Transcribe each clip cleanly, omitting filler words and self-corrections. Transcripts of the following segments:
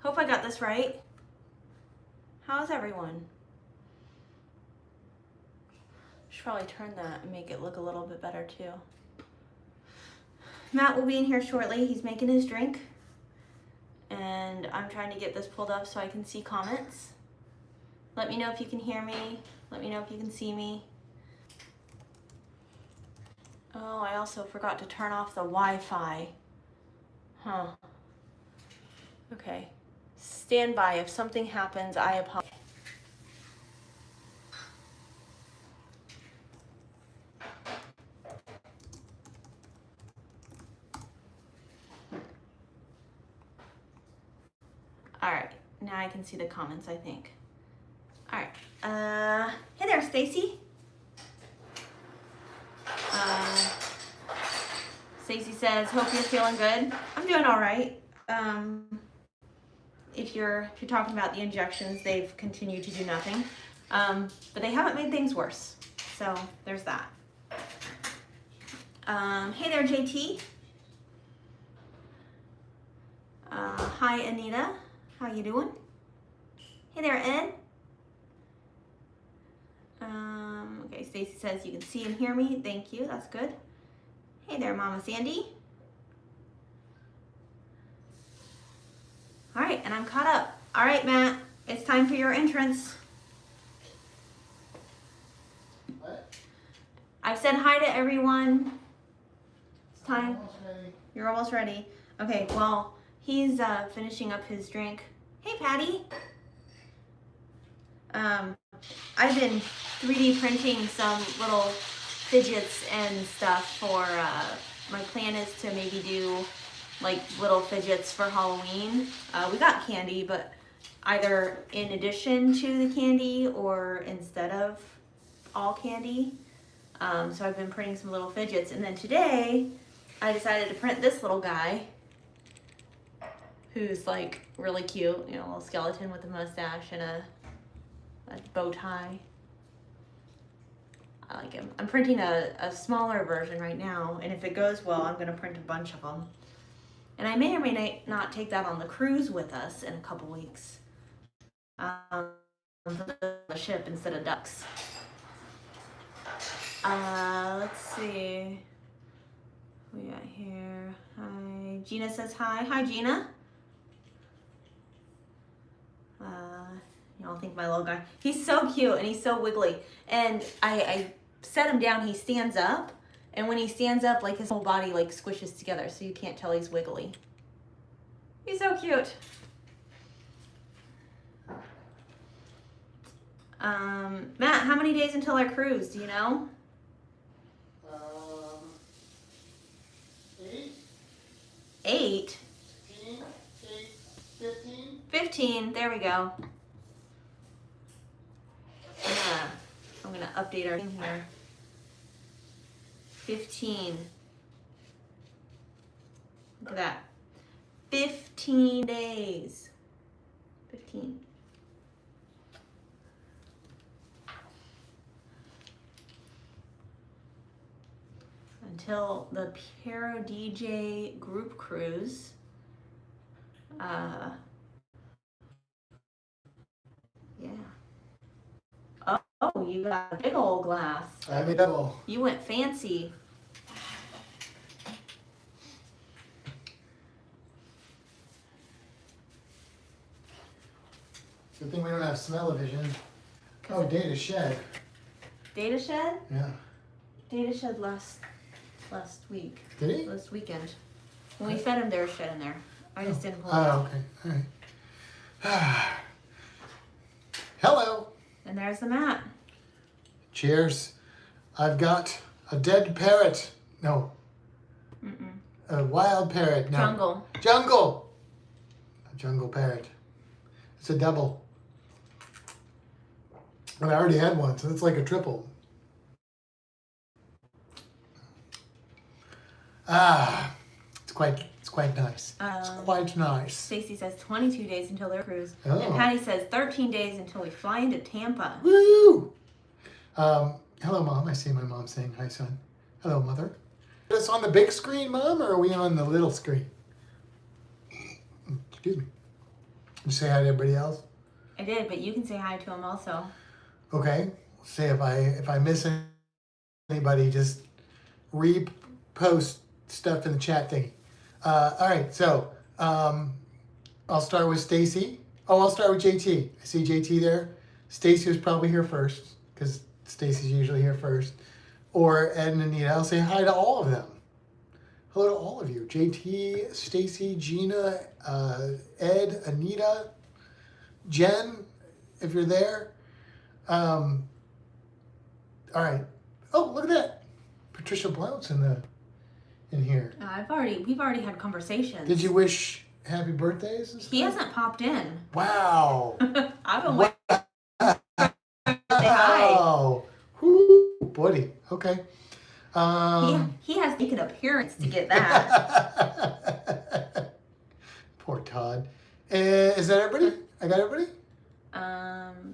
Hope I got this right. How's everyone? Should probably turn that and make it look a little bit better too. Matt will be in here shortly. He's making his drink. And I'm trying to get this pulled up so I can see comments. Let me know if you can hear me. Let me know if you can see me. Oh, I also forgot to turn off the Wi-Fi. Huh. Okay. Stand by. If something happens, I apologize. All right. Now I can see the comments, I think. All right. Hey there, Stacy. Stacy says, hope you're feeling good. I'm doing all right. If you're talking about the injections, they've continued to do nothing. But they haven't made things worse. So there's that. Hey there, JT. Hi, Anita. How you doing? Hey there, Ed. Okay, Stacy says you can see and hear me. Thank you. That's good. Hey there, Mama Sandy. All right, and I'm caught up. All right, Matt, it's time for your entrance. What? I've said hi to everyone. It's time. Almost ready. You're almost ready. Okay, well, he's finishing up his drink. Hey, Patty. I've been 3D printing some little fidgets and stuff for, my plan is to maybe do like little fidgets for Halloween. We got candy, but either in addition to the candy or instead of all candy. So I've been printing some little fidgets. And then today I decided to print this little guy who's like really cute, you know, a little skeleton with a mustache and a bow tie. I like him. I'm printing a smaller version right now, and if it goes well, I'm gonna print a bunch of them. And I may or may not take that on the cruise with us in a couple weeks. The ship instead of ducks. Let's see. What we got here? Hi, Gina says hi. Hi, Gina. Y'all think my little guy. He's so cute and he's so wiggly. And I set him down. He stands up. And when he stands up, like his whole body like squishes together, so you can't tell he's wiggly. He's so cute. Matt, how many days until our cruise? Do you know? 8. 8? 15. 15. 15. There we go. Yeah. I'm gonna update our thing here. 15. Look at that. 15 days. 15. Until the Piero DJ group cruise. Yeah. Oh, you got a big old glass. I have a double. You went fancy. Good thing we don't have smell-o-vision. Oh, Data Shed. Data Shed? Yeah. Data Shed last week. Did he? Last weekend. When we fed him, there was shed in there. I just didn't pull it Oh, out. okay. All right. Hello. And there's the mat. Cheers. I've got a dead parrot. No. Mm-mm. A wild parrot. No. Jungle. Jungle. A jungle parrot. It's a double. And I already had one, so it's like a triple. It's quite nice. It's quite nice. Stacy says 22 days until their cruise. Oh. And Patty says 13 days until we fly into Tampa. Woo! Hello, Mom. I see my mom saying hi, son. Hello, Mother. Is this on the big screen, Mom, or are we on the little screen? Excuse me. you say hi to everybody else? I did, but you can say hi to him also. Okay. Say if I miss anybody, just repost stuff in the chat thing. All right, so I'll start with Stacy. Oh, I'll start with JT. I see JT there. Stacy was probably here first because Stacy's usually here first. Or Ed and Anita. I'll say hi to all of them. Hello to all of you. JT, Stacy, Gina, Ed, Anita, Jen, if you're there. All right. Oh, look at that. Patricia Blount's in here. We've already had conversations. Did you wish happy birthdays and stuff? He hasn't popped in. Wow. I've been waiting to say hi. Wow. Whoo, buddy. Okay. He has to make an appearance to get that. Poor Todd. Is that everybody? I got everybody?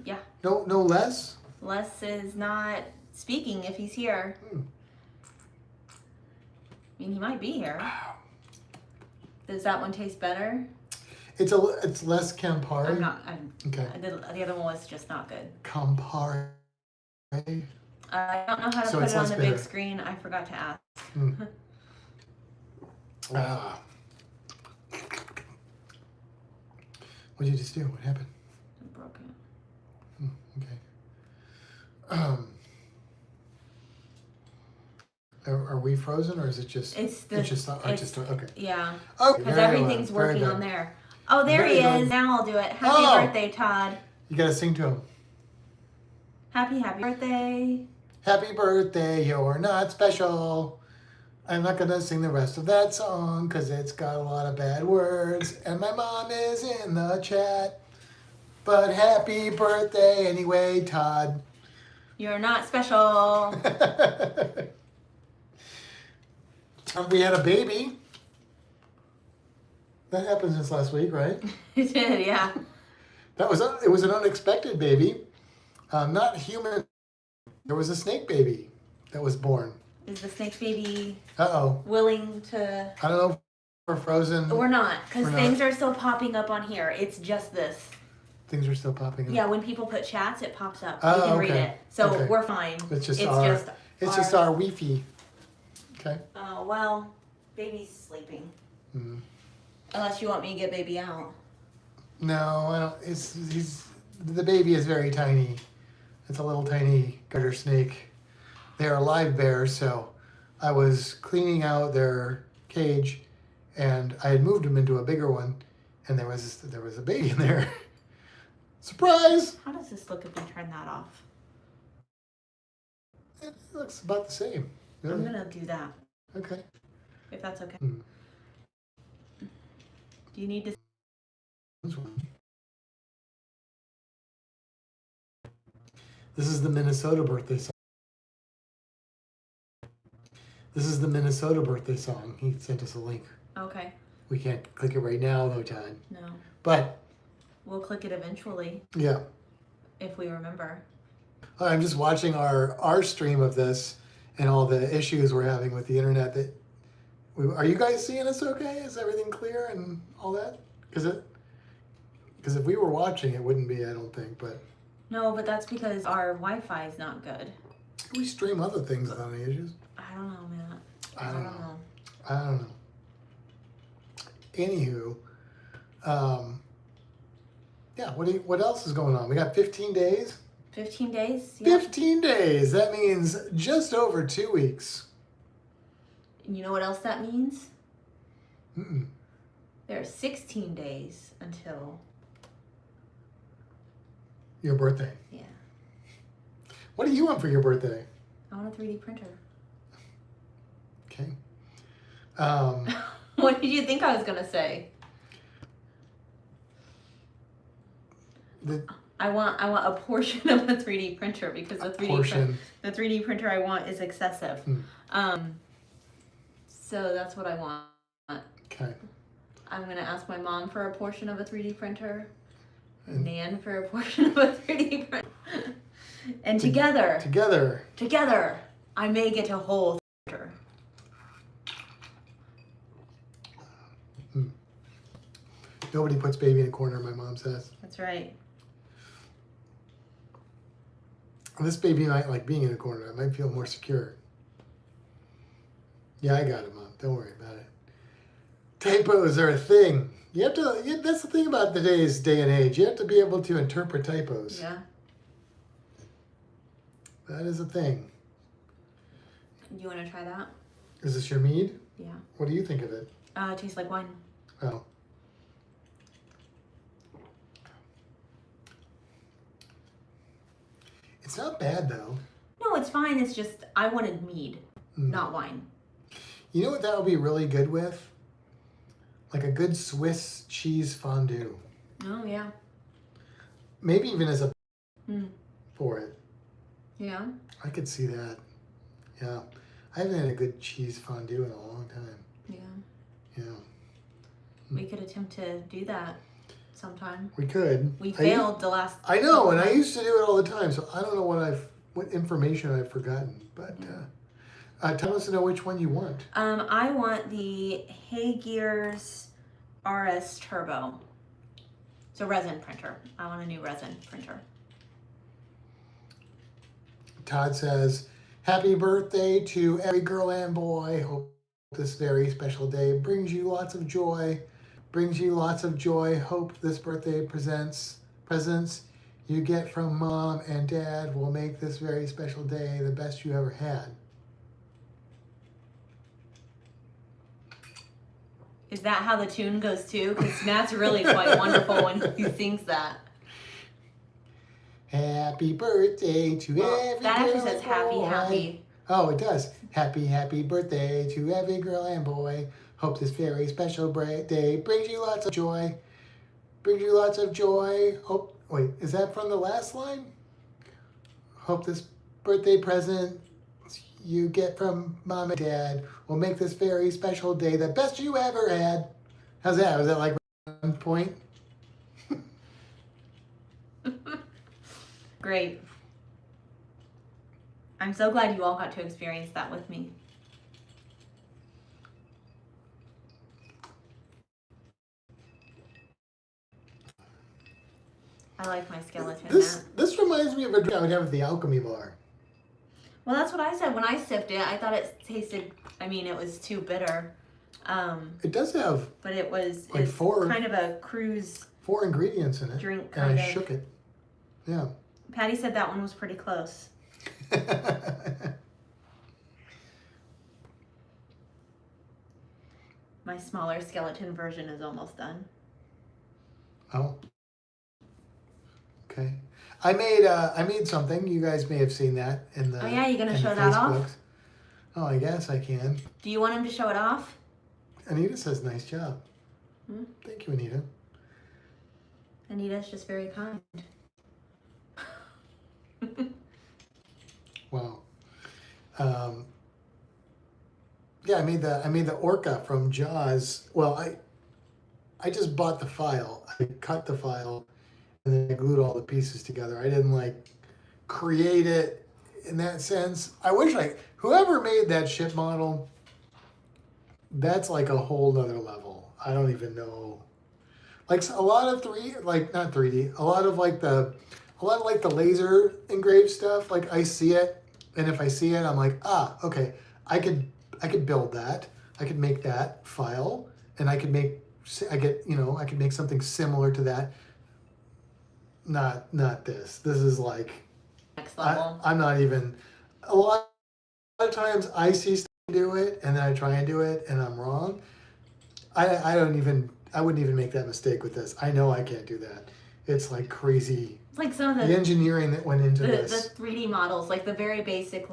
Yeah. No Les? Les is not speaking if he's here. I mean, he might be here. Does that one taste better? It's less Campari. Okay. The other one was just not good. Campari. I don't know how to So put it's it on less the bitter. big screen. I forgot to ask. What did you just do? What happened? I broke it. Okay. Are we frozen or is it just? Okay. Yeah. Oh, Because everything's working on there. Oh, there he is. Now I'll do it. Happy birthday, Todd. You gotta sing to him. Happy birthday. Happy birthday, you're not special. I'm not gonna sing the rest of that song because it's got a lot of bad words and my mom is in the chat. But happy birthday anyway, Todd. You're not special. We had a baby. That happened since last week, right? It did, yeah. It was an unexpected baby. Not human. There was a snake baby that was born. Is the snake baby Uh-oh. willing to... I don't know if we're frozen. We're not, because things are still popping up on here. It's just this. Things are still popping up. Yeah, when people put chats, it pops up. Oh, You can read okay. it. So Okay. we're fine. It's just our Wi-Fi. Okay. Oh, well, baby's sleeping. Mm. Unless you want me to get baby out. No, I don't. The baby is very tiny. It's a little tiny garter snake. They are live bears, so I was cleaning out their cage, and I had moved them into a bigger one, and there was a baby in there. Surprise! How does this look if we turn that off? It looks about the same. Really. I'm gonna do that. Okay. If that's okay. Hmm. Do you need to... This is the Minnesota birthday song. This is the Minnesota birthday song. He sent us a link. Okay. We can't click it right now, though, Todd. No. But We'll click it eventually. Yeah. If we remember. I'm just watching our stream of this and all the issues we're having with the internet. Are you guys seeing us okay? Is everything clear and all that? Because if we were watching, it wouldn't be, I don't think. But No, but that's because our Wi-Fi is not good. we stream other things without any issues. I don't know, man. I don't know. Anywho, yeah. What else is going on? We got 15 days. 15 days? Yeah. 15 days. That means just over 2 weeks. And you know what else that means? Mm-mm. There are 16 days until... Your birthday. Yeah. What do you want for your birthday? I want a 3D printer. Okay. What did you think I was going to say? I want a portion of a 3D printer because the 3D printer I want is excessive. So that's what I want. Okay. I'm going to ask my mom for a portion of a 3D printer. Nan for a portion of a 3D printer. And together, I may get a whole printer. Nobody puts baby in a corner, my mom says. That's right. And this baby might like being in a corner. I might feel more secure. Yeah, I got it, Mom. Don't worry about it. Typos are a thing. You have to. Yeah, that's the thing about today's day and age. You have to be able to interpret typos. Yeah. That is a thing. You want to try that? Is this your mead? Yeah. What do you think of it? It tastes like wine. Oh. It's not bad though. No, it's fine. It's just I wanted mead, not wine. You know what that would be really good with? Like a good Swiss cheese fondue. Oh yeah. Maybe even as a for it. Yeah. I could see that. Yeah. I haven't had a good cheese fondue in a long time. Yeah. Yeah. We could attempt to do that sometime. We could. We failed the last. I know, and I used to do it all the time, so I don't know what information I've forgotten. But tell us to know which one you want. I want the Hey Gears RS Turbo. It's a resin printer. I want a new resin printer. Todd says, "Happy birthday to every girl and boy. Hope this very special day brings you lots of joy. Brings you lots of joy. Hope this birthday presents you get from mom and dad will make this very special day the best you ever had." Is that how the tune goes too? Because Matt's really quite wonderful when he sings that. Happy birthday to every That actually girl says and happy, boy. happy. Oh, it does. Happy birthday to every girl and boy. Hope this very special day brings you lots of joy. Brings you lots of joy. Hope. Wait, is that from the last line? Hope this birthday present you get from mom and dad will make this very special day the best you ever had. How's that? Was that like 1 point? Great. I'm so glad you all got to experience that with me. I like my skeleton. This reminds me of a drink I would have at the Alchemy Bar. Well, that's what I said when I sipped it. I thought it tasted. I mean, it was too bitter. It does have. But it was like kind of a cruise. 4 ingredients in it. Drink kind of. And I shook it. Yeah. Patty said that one was pretty close. My smaller skeleton version is almost done. Oh. Okay. I made something. You guys may have seen that in the. Oh yeah, you gonna show that off? Oh, I guess I can. Do you want him to show it off? Anita says, "Nice job." Thank you, Anita. Anita's just very kind. Wow. Yeah, I made the orca from Jaws. Well, I just bought the file. I cut the file, and then I glued all the pieces together. I didn't like create it in that sense. I wish whoever made that ship model, that's like a whole nother level. I don't even know. Like a lot of not 3D, a lot of the laser engraved stuff. Like I see it, and if I see it, I'm like, okay, I could build that. I could make that file, and I could make something similar to that. Not this. This is like Next level. I'm not even. A lot of times I see stuff do it, and then I try and do it, and I'm wrong. I wouldn't even make that mistake with this. I know I can't do that. It's like crazy. It's like some of the engineering that went into this. The 3D models, like the very basic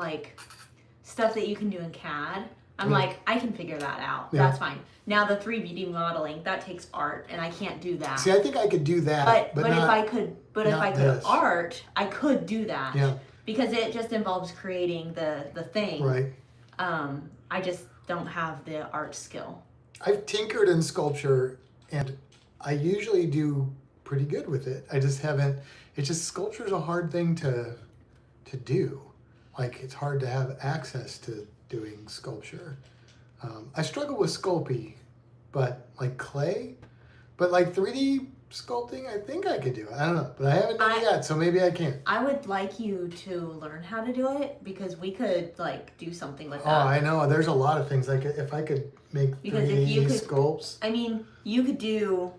stuff that you can do in CAD. I'm like, I can figure that out. Yeah. That's fine. Now the 3D modeling, that takes art, and I can't do that. See, I think I could do that. But if I could art, I could do that. Yeah. Because it just involves creating the thing. Right. I just don't have the art skill. I've tinkered in sculpture, and I usually do pretty good with it. I just haven't. It's just sculpture's a hard thing to do. Like it's hard to have access to doing sculpture. I struggle with Sculpey, but like clay, But like 3D sculpting, I think I could do it. I don't know, but I haven't done it yet, so maybe I can. I would like you to learn how to do it because we could like do something with Oh, that. I know. There's a lot of things. Like if I could make Because 3D if you could, sculpts. I mean, you could do.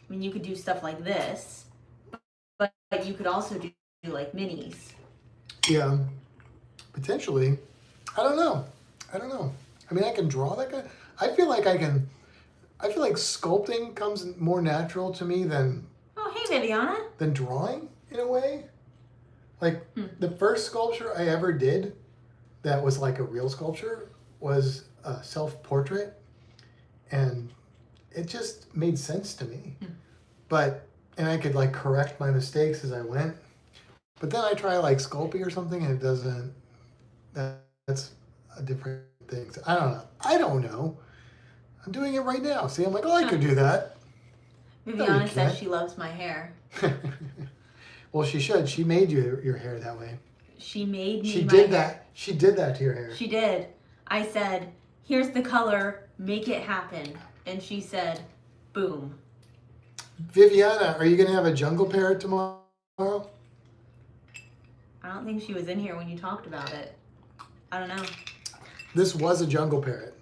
I mean, you could do stuff like this, but you could also do like minis. Yeah, potentially. I don't know. I mean, I can draw that guy. I feel like sculpting comes more natural to me than Oh, hey, Viviana. than drawing in a way. Like the first sculpture I ever did that was like a real sculpture was a self-portrait, and it just made sense to me. And I could like correct my mistakes as I went. But then I try like Sculpey or something and it doesn't. That's a different thing. So I don't know. I'm doing it right now. See, I'm like, oh, I could do that. Viviana says she loves my hair. Well, she should. She made your hair that way. She made me. She did that. She did that to your hair. She did. I said, "Here's the color. Make it happen." And she said, "Boom." Viviana, are you gonna have a jungle parrot tomorrow? I don't think she was in here when you talked about it. I don't know. This was a jungle parrot.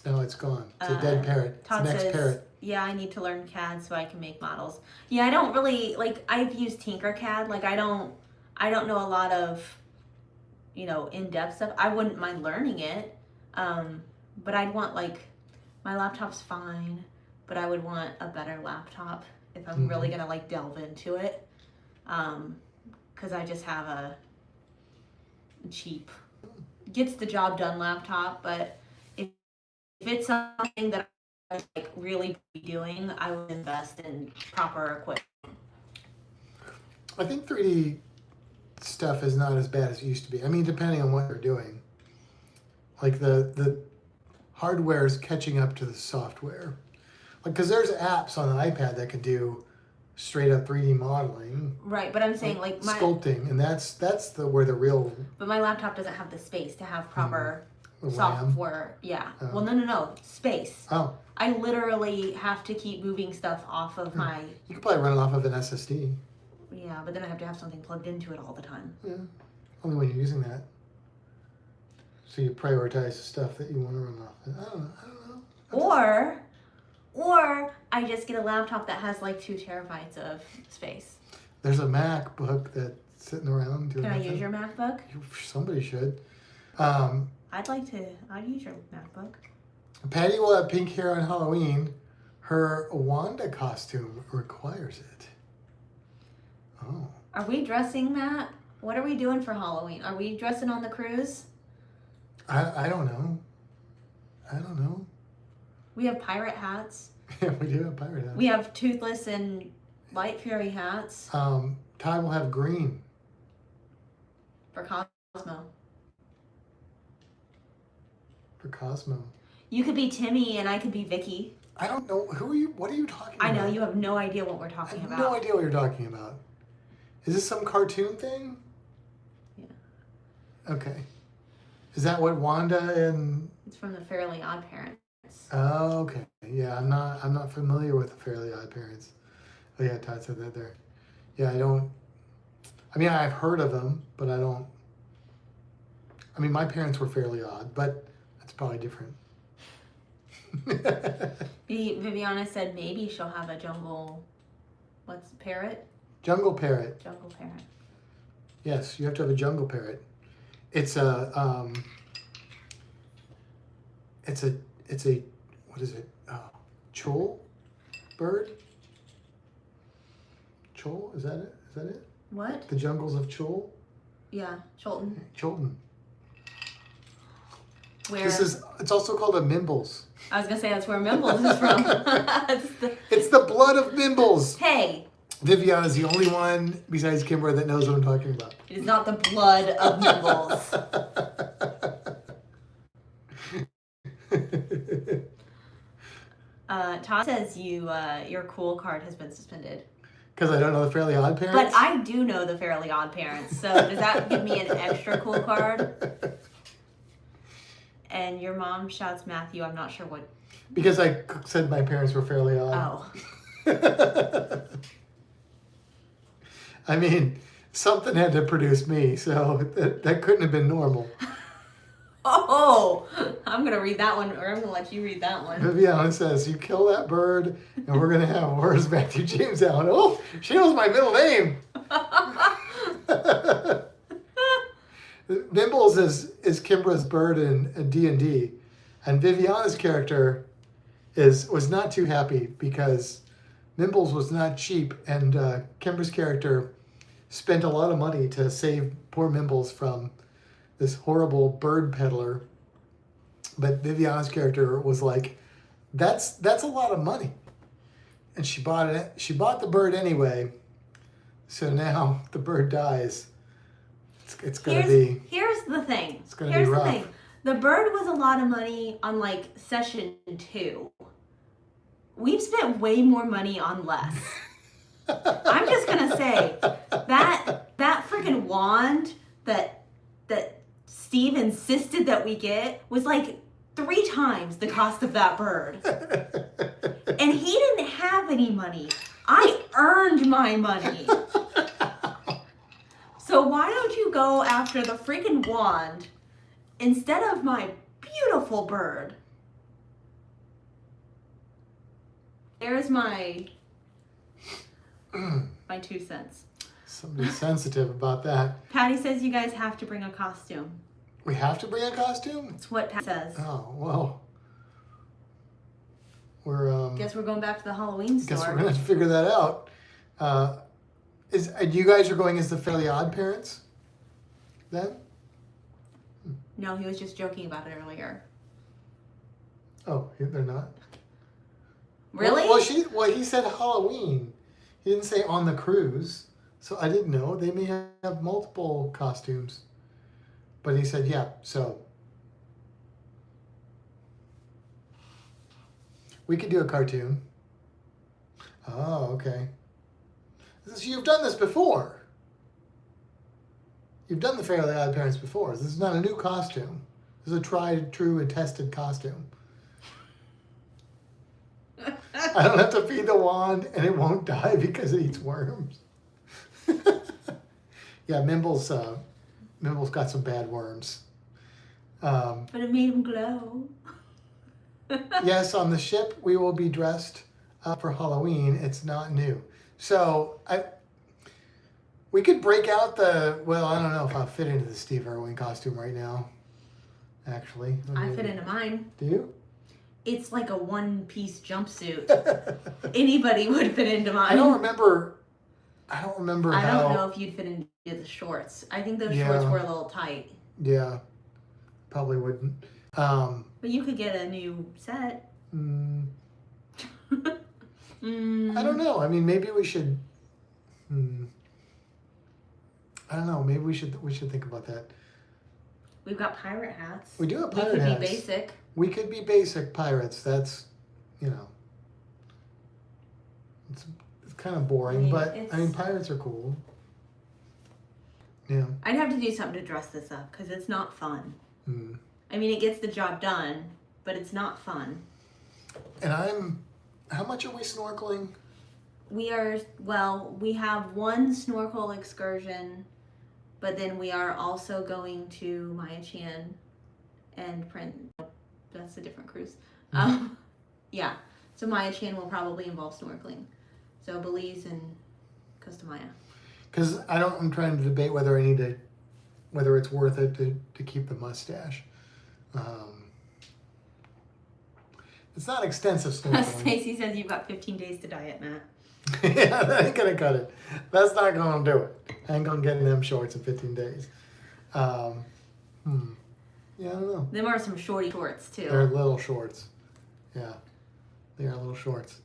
Now it's gone. It's a dead parrot. It's the next parrot. Yeah, I need to learn CAD so I can make models. Yeah, I don't really like. I've used Tinkercad. Like, I don't know a lot of, in-depth stuff. I wouldn't mind learning it, but I'd want like, my laptop's fine, but I would want a better laptop if I'm really gonna like delve into it, because I just have a cheap, gets the job done laptop, but if it's something that I like really be doing, I would invest in proper equipment. I think 3D stuff is not as bad as it used to be. I mean, depending on what you're doing. Like the hardware is catching up to the software. Like, because there's apps on the iPad that can do straight up 3D modeling. Right, but I'm saying like my sculpting, and that's where the real. But my laptop doesn't have the space to have proper RAM. software. Yeah. Well, no. Space. Oh. I literally have to keep moving stuff off of my. You could probably run it off of an SSD. Yeah, but then I have to have something plugged into it all the time. Yeah. Only when you're using that. So you prioritize the stuff that you want to run off. I don't know. Or I just get a laptop that has like 2 terabytes of space. There's a MacBook that's sitting around doing Can I use your MacBook? Somebody should. I'd use your MacBook. Patty will have pink hair on Halloween. Her Wanda costume requires it. Oh. Are we dressing, Matt? What are we doing for Halloween? Are we dressing on the cruise? I don't know. We have pirate hats. Yeah, we do have pirate hats. We have Toothless and Light Fury hats. Ty will have green. For Cosmo. For Cosmo. You could be Timmy and I could be Vicky. I don't know. Who are you? What are you talking about? I know, you have no idea what we're talking about. I have no idea what you're talking about. Is this some cartoon thing? Yeah. Okay. Is that what Wanda and... It's from the Fairly Odd Parents. Oh, okay. Yeah, I'm not familiar with the Fairly Odd Parents. Oh yeah, Todd said that there. Yeah, I mean, I've heard of them, but I don't... I mean, my parents were fairly odd, but that's probably different. Viviana said maybe she'll have a parrot? Jungle parrot. Jungle parrot. Yes, you have to have a jungle parrot. It's a what is it? Chol bird? Chol, is that it? Is that it? What? The jungles of Chol? Yeah, Cholton. Cholton. Where? It's also called a Mimbles. I was gonna say that's where Mimbles is from. It's the blood of Mimbles. Hey. Viviana is the only one besides Kimber that knows what I'm talking about. It is not the blood of Mimbles. Todd says your cool card has been suspended. Because I don't know the Fairly Odd Parents? But I do know the Fairly Odd Parents, so does that give me an extra cool card? And your mom shouts Matthew, I'm not sure what... Because I said my parents were fairly odd. Oh. I mean, something had to produce me, so that couldn't have been normal. Oh, I'm gonna read that one, or I'm gonna let you read that one. Viviana says, "You kill that bird, and we're gonna have where's Matthew James Allen." Oh, she knows my middle name. Nimbles is Kimbra's bird in D&D, and Viviana's character was not too happy because Nimbles was not cheap, and Kimbra's character spent a lot of money to save poor Nimbles from this horrible bird peddler. But Viviana's character was like, "That's a lot of money," and she bought it. She bought the bird anyway. So now the bird dies. It's gonna be. Here's the thing. It's gonna be rough. The bird was a lot of money on like session 2. We've spent way more money on less. I'm just gonna say that freaking wand that Steve insisted that we get was like 3 times the cost of that bird. And he didn't have any money. I earned my money. So why don't you go after the freaking wand instead of my beautiful bird? There's my 2 cents. Somebody's sensitive about that. Patty says you guys have to bring a costume. We have to bring a costume? That's what Patty says. Oh, well. We're Guess we're going back to the Halloween store. Guess we're gonna have to figure that out. You guys are going as the Fairly Odd Parents? Then? No, he was just joking about it earlier. Oh, they're not? Really? Well, he said Halloween. He didn't say on the cruise. So I didn't know. They may have multiple costumes. But he said, yeah, so. We could do a cartoon. Oh, okay. You've done this before. You've done the Fairly Odd Parents before. This is not a new costume. This is a tried, true, and tested costume. I don't have to feed the wand, and it won't die because it eats worms. Yeah, Mimble's got some bad worms. But it made him glow. Yes, on the ship we will be dressed up for Halloween. It's not new. So we could break out I don't know if I'll fit into the Steve Irwin costume right now. Actually. I fit into mine. Do you? It's like a one-piece jumpsuit. Anybody would fit into mine. I don't remember I how... don't know if you'd fit into the shorts. I think those shorts were a little tight. Yeah, probably wouldn't. But you could get a new set. I don't know. I mean, maybe we should... I don't know. Maybe we should think about that. We've got pirate hats. We do have pirate hats. We could be basic. We could be basic pirates. That's, it's kind of boring, but pirates are cool. Yeah. I'd have to do something to dress this up because it's not fun. I mean, it gets the job done, but it's not fun. And how much are we snorkeling? We have one snorkel excursion, but then we are also going to Maya Chan and that's a different cruise. Yeah, so Maya Chan will probably involve snorkeling. So Belize and Costa Maya. Because I'm trying to debate whether it's worth it to keep the mustache. It's not extensive snorkeling. Stacy says you've got 15 days to diet, Matt. Yeah, that ain't gonna cut it. That's not gonna do it. I ain't gonna get in them shorts in 15 days. Yeah, I don't know. Them are some shorty shorts too. They're little shorts. Yeah, they are little shorts.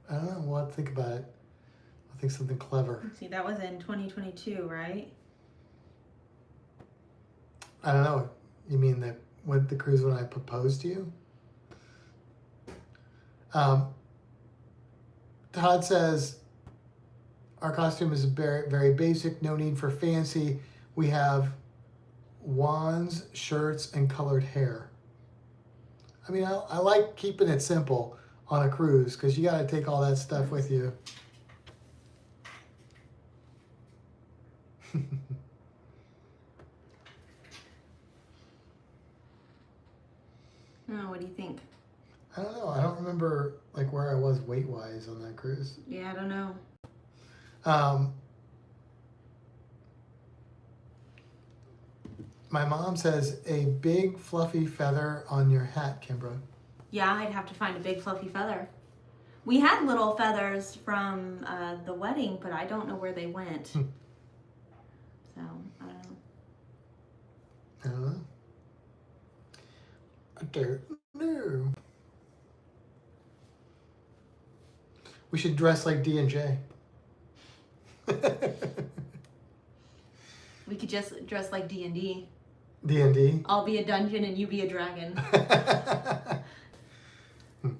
I don't know. We'll have to think about it. I'll think something clever. See, that was in 2022, right? I don't know. You mean the cruise when I proposed to you? Todd says, our costume is very, very basic. No need for fancy. We have wands, shirts, and colored hair. I mean, I like keeping it simple on a cruise because you got to take all that stuff with you. Oh, what do you think? I don't know. I don't remember like where I was weight-wise on that cruise. Yeah, I don't know. My mom says a big fluffy feather on your hat, Kimbra. Yeah, I'd have to find a big fluffy feather. We had little feathers from the wedding, but I don't know where they went. So, I don't know. I don't know. I don't know. We should dress like D&J. We could just dress like D&D. D&D? I'll be a dungeon and you be a dragon. It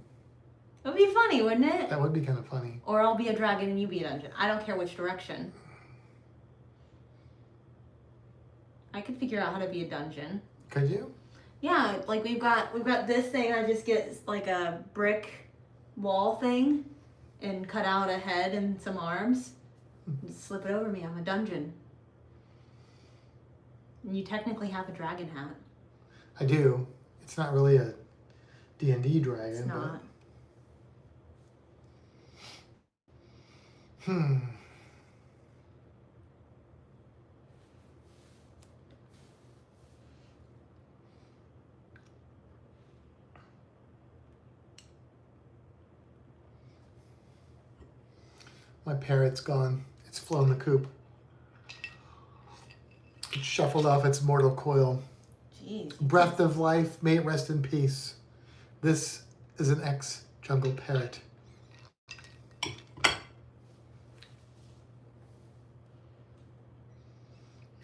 would be funny, wouldn't it? That would be kind of funny. Or I'll be a dragon and you be a dungeon. I don't care which direction. I could figure out how to be a dungeon. Could you? Yeah, like we've got this thing. I just get like a brick wall thing and cut out a head and some arms. And slip it over me. I'm a dungeon. And you technically have a dragon hat. I do. It's not really a D&D dragon. It's not. But... My parrot's gone. It's flown the coop. It shuffled off its mortal coil. Jeez. Breath of life, may it rest in peace. This is an ex-jungle parrot. You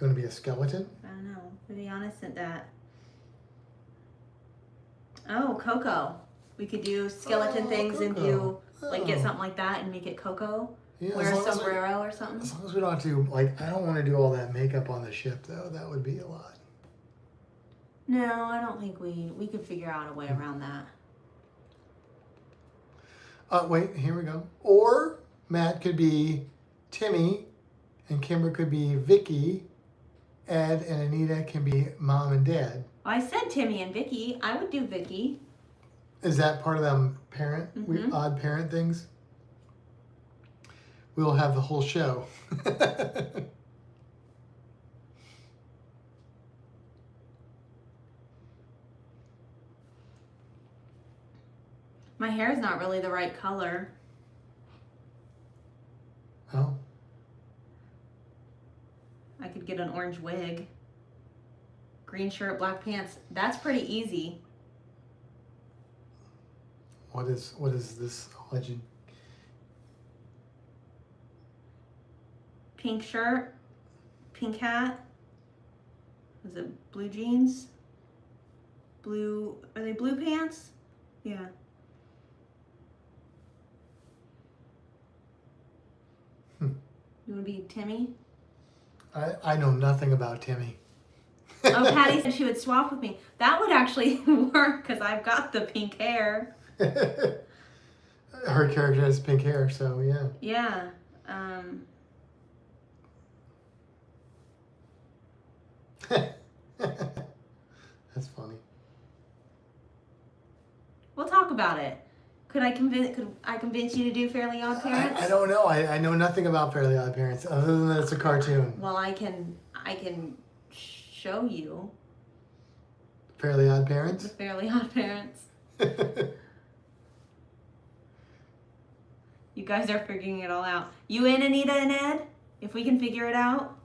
want to be a skeleton? I don't know. Viviana sent that. Oh, Coco. We could do skeleton things and do, like, get something like that and make it Coco. Yeah, Wear a sombrero or something. As long as we don't have to, like, I don't want to do all that makeup on the ship, though. That would be a lot. No, I don't think we could figure out a way around that. Wait, here we go. Or Matt could be Timmy, and Kimber could be Vicky, Ed and Anita can be Mom and Dad. I said Timmy and Vicky. I would do Vicky. Is that part of them parent, Mhm. odd parent things? We'll have the whole show. My hair is not really the right color. Oh, I could get an orange wig. Green shirt, black pants. That's pretty easy. what is this legend? Pink shirt, pink hat. Is it blue jeans? Blue, are they blue pants? Yeah. You want to be Timmy? I know nothing about Timmy. Oh, Patty said she would swap with me. That would actually work because I've got the pink hair. Her character has pink hair, so yeah. Yeah. That's funny. We'll talk about it. Could I convince you to do Fairly Odd Parents? I don't know. I know nothing about Fairly Odd Parents other than that it's a cartoon. Well, I can show you Fairly Odd the Parents? Fairly Odd Parents. You guys are figuring it all out. You in, Anita and Ed? If we can figure it out.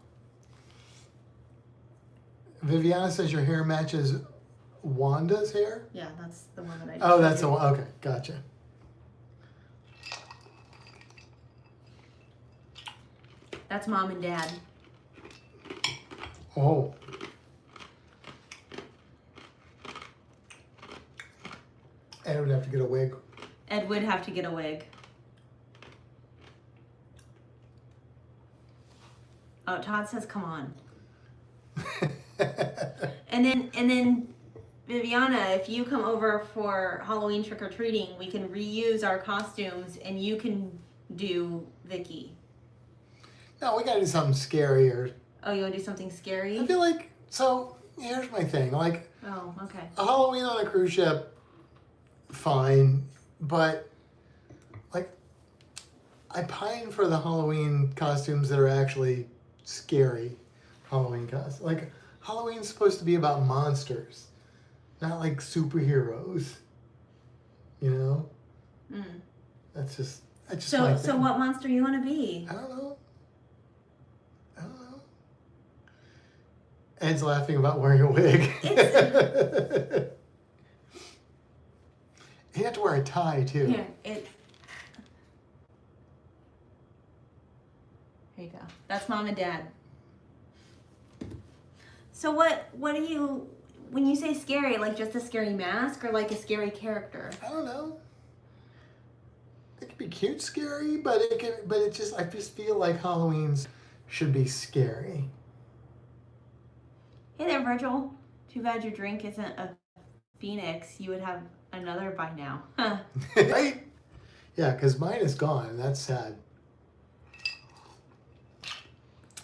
Viviana says your hair matches Wanda's hair? Yeah, that's the one that I. Oh, that's the one. Okay, gotcha. That's Mom and Dad. Oh. Ed would have to get a wig. Ed would have to get a wig. Oh, Todd says, come on. And then Viviana, if you come over for Halloween trick or treating, we can reuse our costumes, and you can do Vicky. No, we gotta do something scarier. Oh, you want to do something scary? I feel like, so here's my thing. Like, Oh, okay. a Halloween on a cruise ship, fine, but like, I pine for the Halloween costumes that are actually scary Halloween costumes. Like, Halloween's supposed to be about monsters, not like superheroes. You know? Mm. That's just my So thing. what monster you want to be? I don't know. Ed's laughing about wearing a wig. He had to wear a tie too. Here you go. That's Mom and Dad. So what do you, when you say scary, like just a scary mask or like a scary character? I don't know. It could be cute, scary, but I just feel like Halloween's should be scary. Hey there, Virgil. Too bad your drink isn't a Phoenix. You would have another by now. Huh. Right? Yeah, because mine is gone, and that's sad.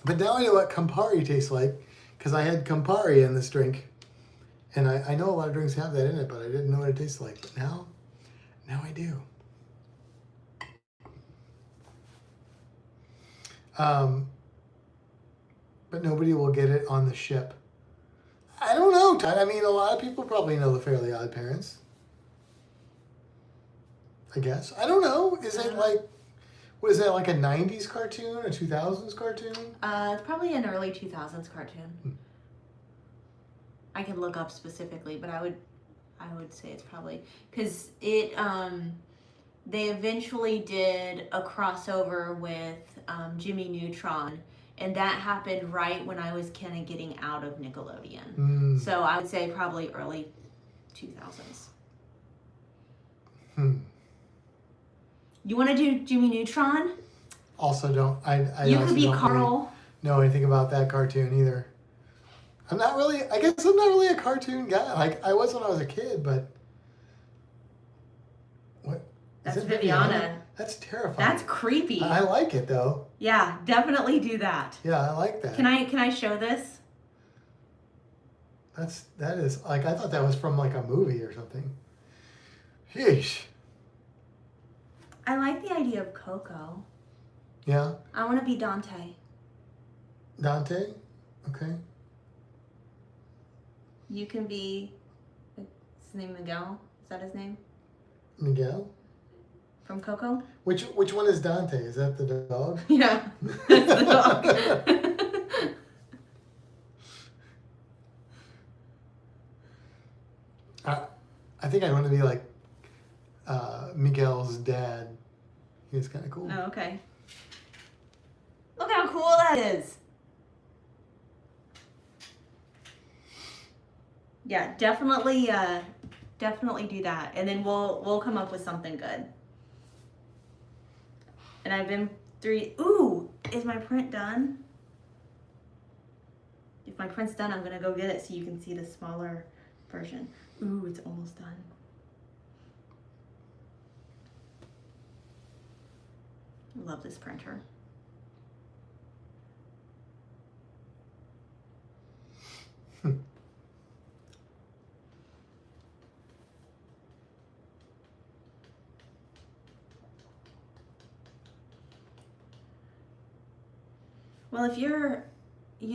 But now I know what Campari tastes like, because I had Campari in this drink. And I know a lot of drinks have that in it, but I didn't know what it tastes like. But now I do. But nobody will get it on the ship. I don't know, Todd. I mean, a lot of people probably know the Fairly Odd Parents. I guess. I don't know. Is it like, what is that, like a 90s cartoon, a 2000s cartoon? It's probably an early 2000s cartoon. I can look up specifically, but I would say it's probably, because it, they eventually did a crossover with Jimmy Neutron, and that happened right when I was kind of getting out of Nickelodeon. So I would say probably early 2000s. You want to do Jimmy Neutron? Also don't, I You also could be don't Carl. really know anything about that cartoon either. I guess I'm not really a cartoon guy. Like, I was when I was a kid, but what? That's Is it Viviana. That's terrifying. That's creepy. I like it though. Yeah, definitely do that. Yeah, I like that. Can I show this? That is, like, I thought that was from like a movie or something. Sheesh. I like the idea of Coco. Yeah. I want to be Dante. Dante? Okay. You can be, his name Miguel? Is that his name? Miguel? From Coco? Which one is Dante? Is that the dog? Yeah, that's the dog. I think I want to be like Miguel's dad. He's kind of cool. Oh, okay. Look how cool that is. Yeah, definitely do that, and then we'll come up with something good. And I've been ooh, is my print done? If my print's done, I'm gonna go get it so you can see the smaller version. Ooh, it's almost done. I love this printer. Well, if you're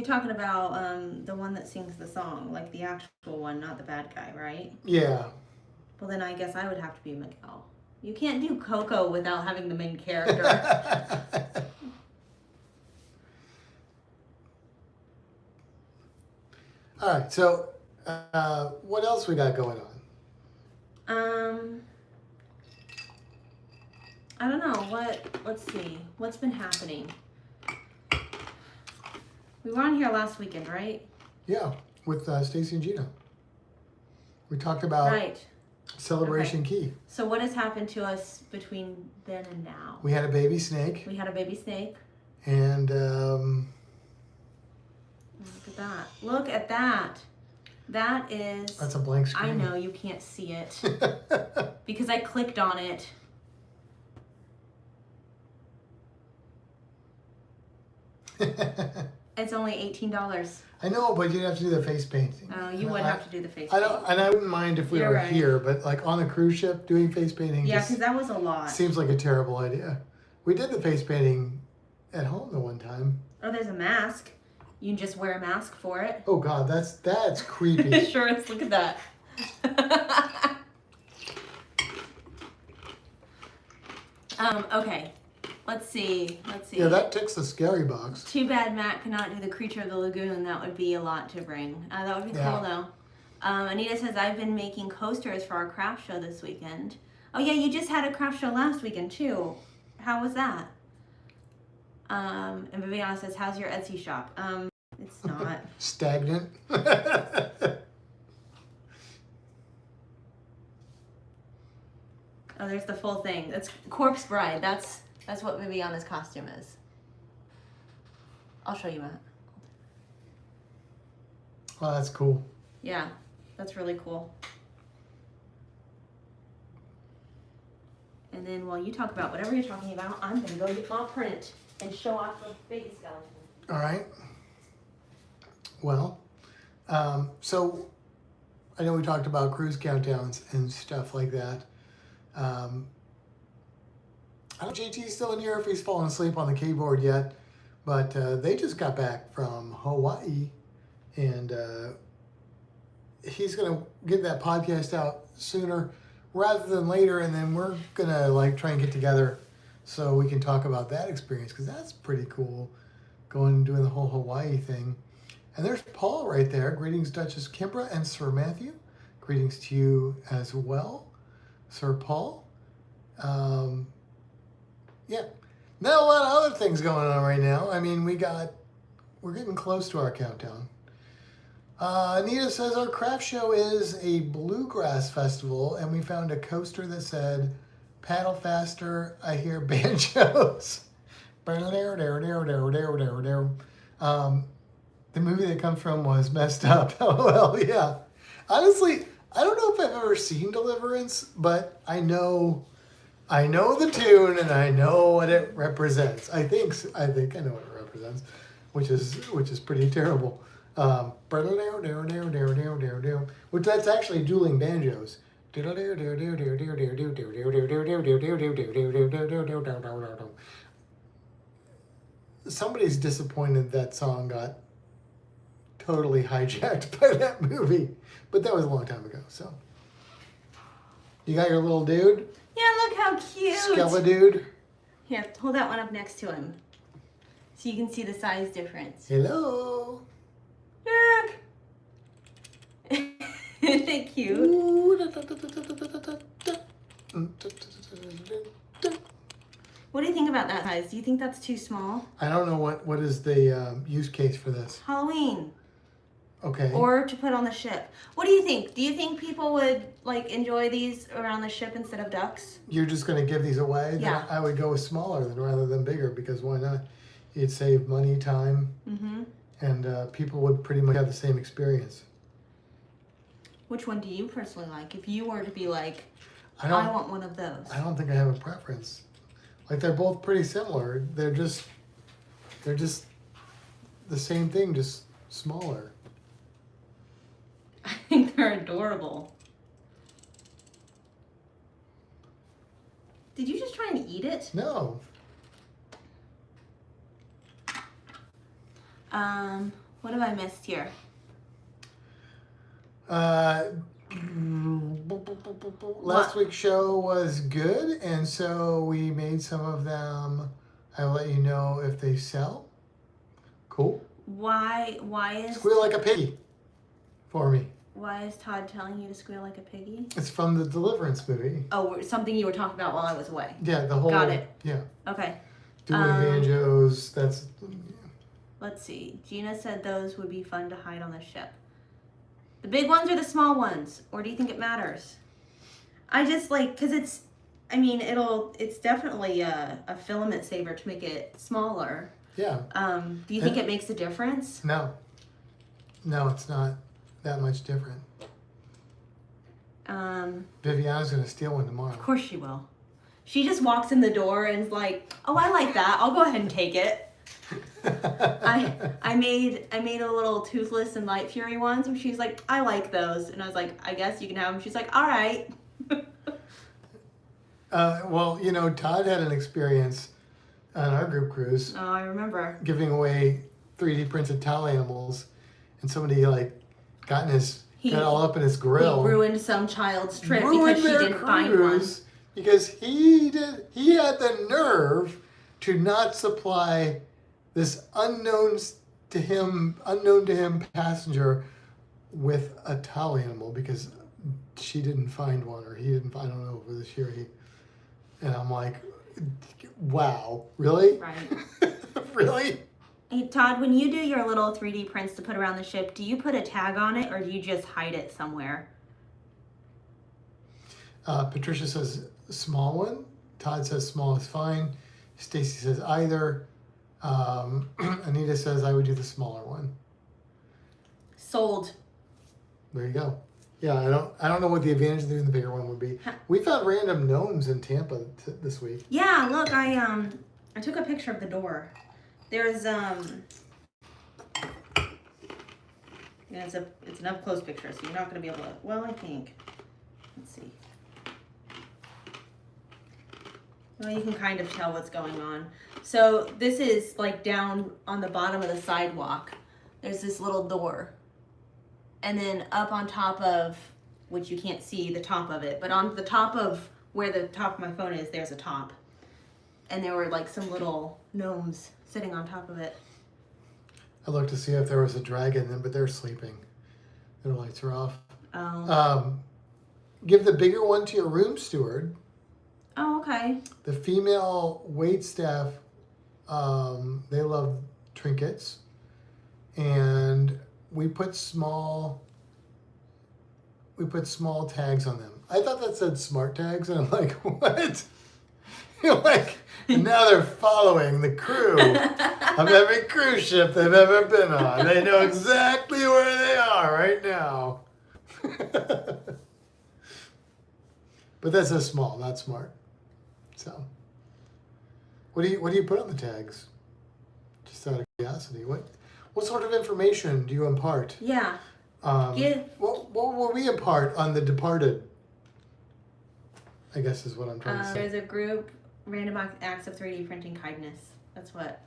talking about the one that sings the song, like the actual one, not the bad guy, right? Yeah. Well, then I guess I would have to be Miguel. You can't do Coco without having the main character. All right. So, what else we got going on? I don't know. Let's see. What's been happening? We were on here last weekend, right? Yeah, with Stacy and Gina. We talked about Celebration Key. So what has happened to us between then and now? We had a baby snake. We had a baby snake. And Look at that. Look at that. That is... That's a blank screen. I know, you can't see it. Because I clicked on it. It's only $18. I know, but you'd have to do the face painting. Oh, you would have to do the face I painting. don't, and I wouldn't mind if we You're were right. here, but like on a cruise ship doing face painting Yeah, just because that was a lot. seems like a terrible idea. We did the face painting at home the one time. Oh, there's a mask. You can just wear a mask for it. Oh God, that's creepy. It sure is. Look at that. Okay. Let's see. Yeah, that ticks the scary box. Too bad Matt cannot do the Creature of the Lagoon. That would be a lot to bring. That would be Yeah. cool though. Anita says, I've been making coasters for our craft show this weekend. Oh yeah, you just had a craft show last weekend too. How was that? And Viviana says, how's your Etsy shop? It's not. Stagnant. Oh, there's the full thing. That's Corpse Bride. That's what Viviana's costume is. I'll show you, Matt. Oh, that's cool. Yeah, that's really cool. And then while you talk about whatever you're talking about, I'm going to go get my print and show off the baby skeleton. All right. Well, so I know we talked about cruise countdowns and stuff like that. I don't know if JT's still in here, if he's fallen asleep on the keyboard yet, but they just got back from Hawaii, and he's gonna get that podcast out sooner rather than later, and then we're gonna like try and get together so we can talk about that experience, because that's pretty cool, going and doing the whole Hawaii thing. And there's Paul right there. Greetings, Duchess Kimbra and Sir Matthew. Greetings to you as well, Sir Paul. Yeah, not a lot of other things going on right now. I mean, we're getting close to our countdown. Anita says our craft show is a bluegrass festival, and we found a coaster that said, "Paddle faster, I hear banjos." The movie that comes from was Messed Up. LOL, yeah. Honestly, I don't know if I've ever seen Deliverance, but I know the tune and I know what it represents. I think I know what it represents, which is pretty terrible. Which that's actually dueling banjos. Somebody's disappointed that song got totally hijacked by that movie, but that was a long time ago. So you got your little dude? Yeah, look how cute. Skeledude. Here, hold that one up next to him so you can see the size difference. Hello. Look. Isn't it cute? What do you think about that size? Do you think that's too small? I don't know what is the use case for this. Halloween. Okay. Or to put on the ship. What do you think? Do you think people would like enjoy these around the ship instead of ducks? You're just going to give these away? Yeah. Then I would go with smaller rather than bigger, because why not? You'd save money, time, and people would pretty much have the same experience. Which one do you personally like? If you were to be like, I don't- want one of those. I don't think I have a preference. Like, they're both pretty similar. They're just the same thing, just smaller. I think they're adorable. Did you just try and eat it? No. What have I missed here? Last week's show was good, and so we made some of them. I'll let you know if they sell. Cool. Why is Squeal like a piggy for me. Why is Todd telling you to squeal like a piggy? It's from the Deliverance movie. Oh, something you were talking about while I was away. Yeah, the whole. Got it. Yeah. Okay. Doing banjos. That's. Let's see. Gina said those would be fun to hide on the ship. The big ones or the small ones? Or do you think it matters? I just like, because it's definitely a filament saver to make it smaller. Yeah. Do you think it makes a difference? No. No, it's not that much different. Viviana's gonna steal one tomorrow. Of course she will. She just walks in the door and is like, "Oh, I like that. I'll go ahead and take it." I made a little Toothless and Light Fury ones, and she's like, "I like those," and I was like, "I guess you can have them." She's like, "All right." Well, you know, Todd had an experience on our group cruise Oh, I remember. giving away 3D printed towel animals, and somebody like got all up in his grill. He ruined some child's trip because she didn't find one. Because he had the nerve to not supply this unknown to him passenger with a towel animal because she didn't find one, or he didn't find, I don't know if it was Sherry. And I'm like, wow, really? Right. Really? Hey, Todd, when you do your little 3D prints to put around the ship, do you put a tag on it or do you just hide it somewhere? Patricia says small one. Todd says small is fine. Stacy says either. Anita says I would do the smaller one. Sold. There you go. Yeah, I don't know what the advantage of doing the bigger one would be. We found random gnomes in Tampa this week. Yeah, look, I took a picture of the door. There's yeah, it's an up close picture, so you're not gonna be able to. Well, I think. Let's see. Well, you can kind of tell what's going on. So this is like down on the bottom of the sidewalk. There's this little door. And then up on top of, which you can't see the top of it, but on the top of where the top of my phone is, there's a top. And there were like some little gnomes sitting on top of it. I looked to see if there was a dragon, but they're sleeping. Their lights are off. Oh. Give the bigger one to your room steward. Oh, okay. The female wait staff, they love trinkets. And we put small tags on them. I thought that said smart tags, and I'm like, what? You're like, and now they're following the crew of every cruise ship they've ever been on. They know exactly where they are right now. But that says small, not smart. So, what do you put on the tags? Just out of curiosity, what sort of information do you impart? Yeah. What will we impart on the departed? I guess is what I'm trying to say. There's a group, Random Acts of 3D Printing Kindness. That's what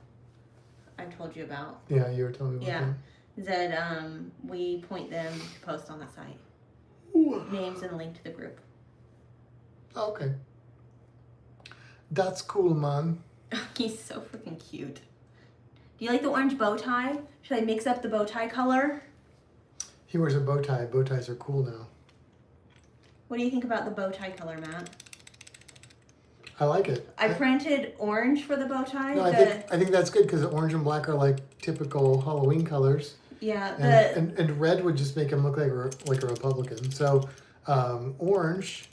I told you about. Yeah, you were telling me about that. That we point them to post on that site. Ooh. Names and a link to the group. Oh, okay. That's cool, man. He's so freaking cute. Do you like the orange bow tie? Should I mix up the bow tie color? He wears a bow tie. Bow ties are cool now. What do you think about the bow tie color, Matt? I like it. I printed orange for the bow tie. No, I think that's good because orange and black are like typical Halloween colors. Yeah. And red would just make him look like a Republican. So orange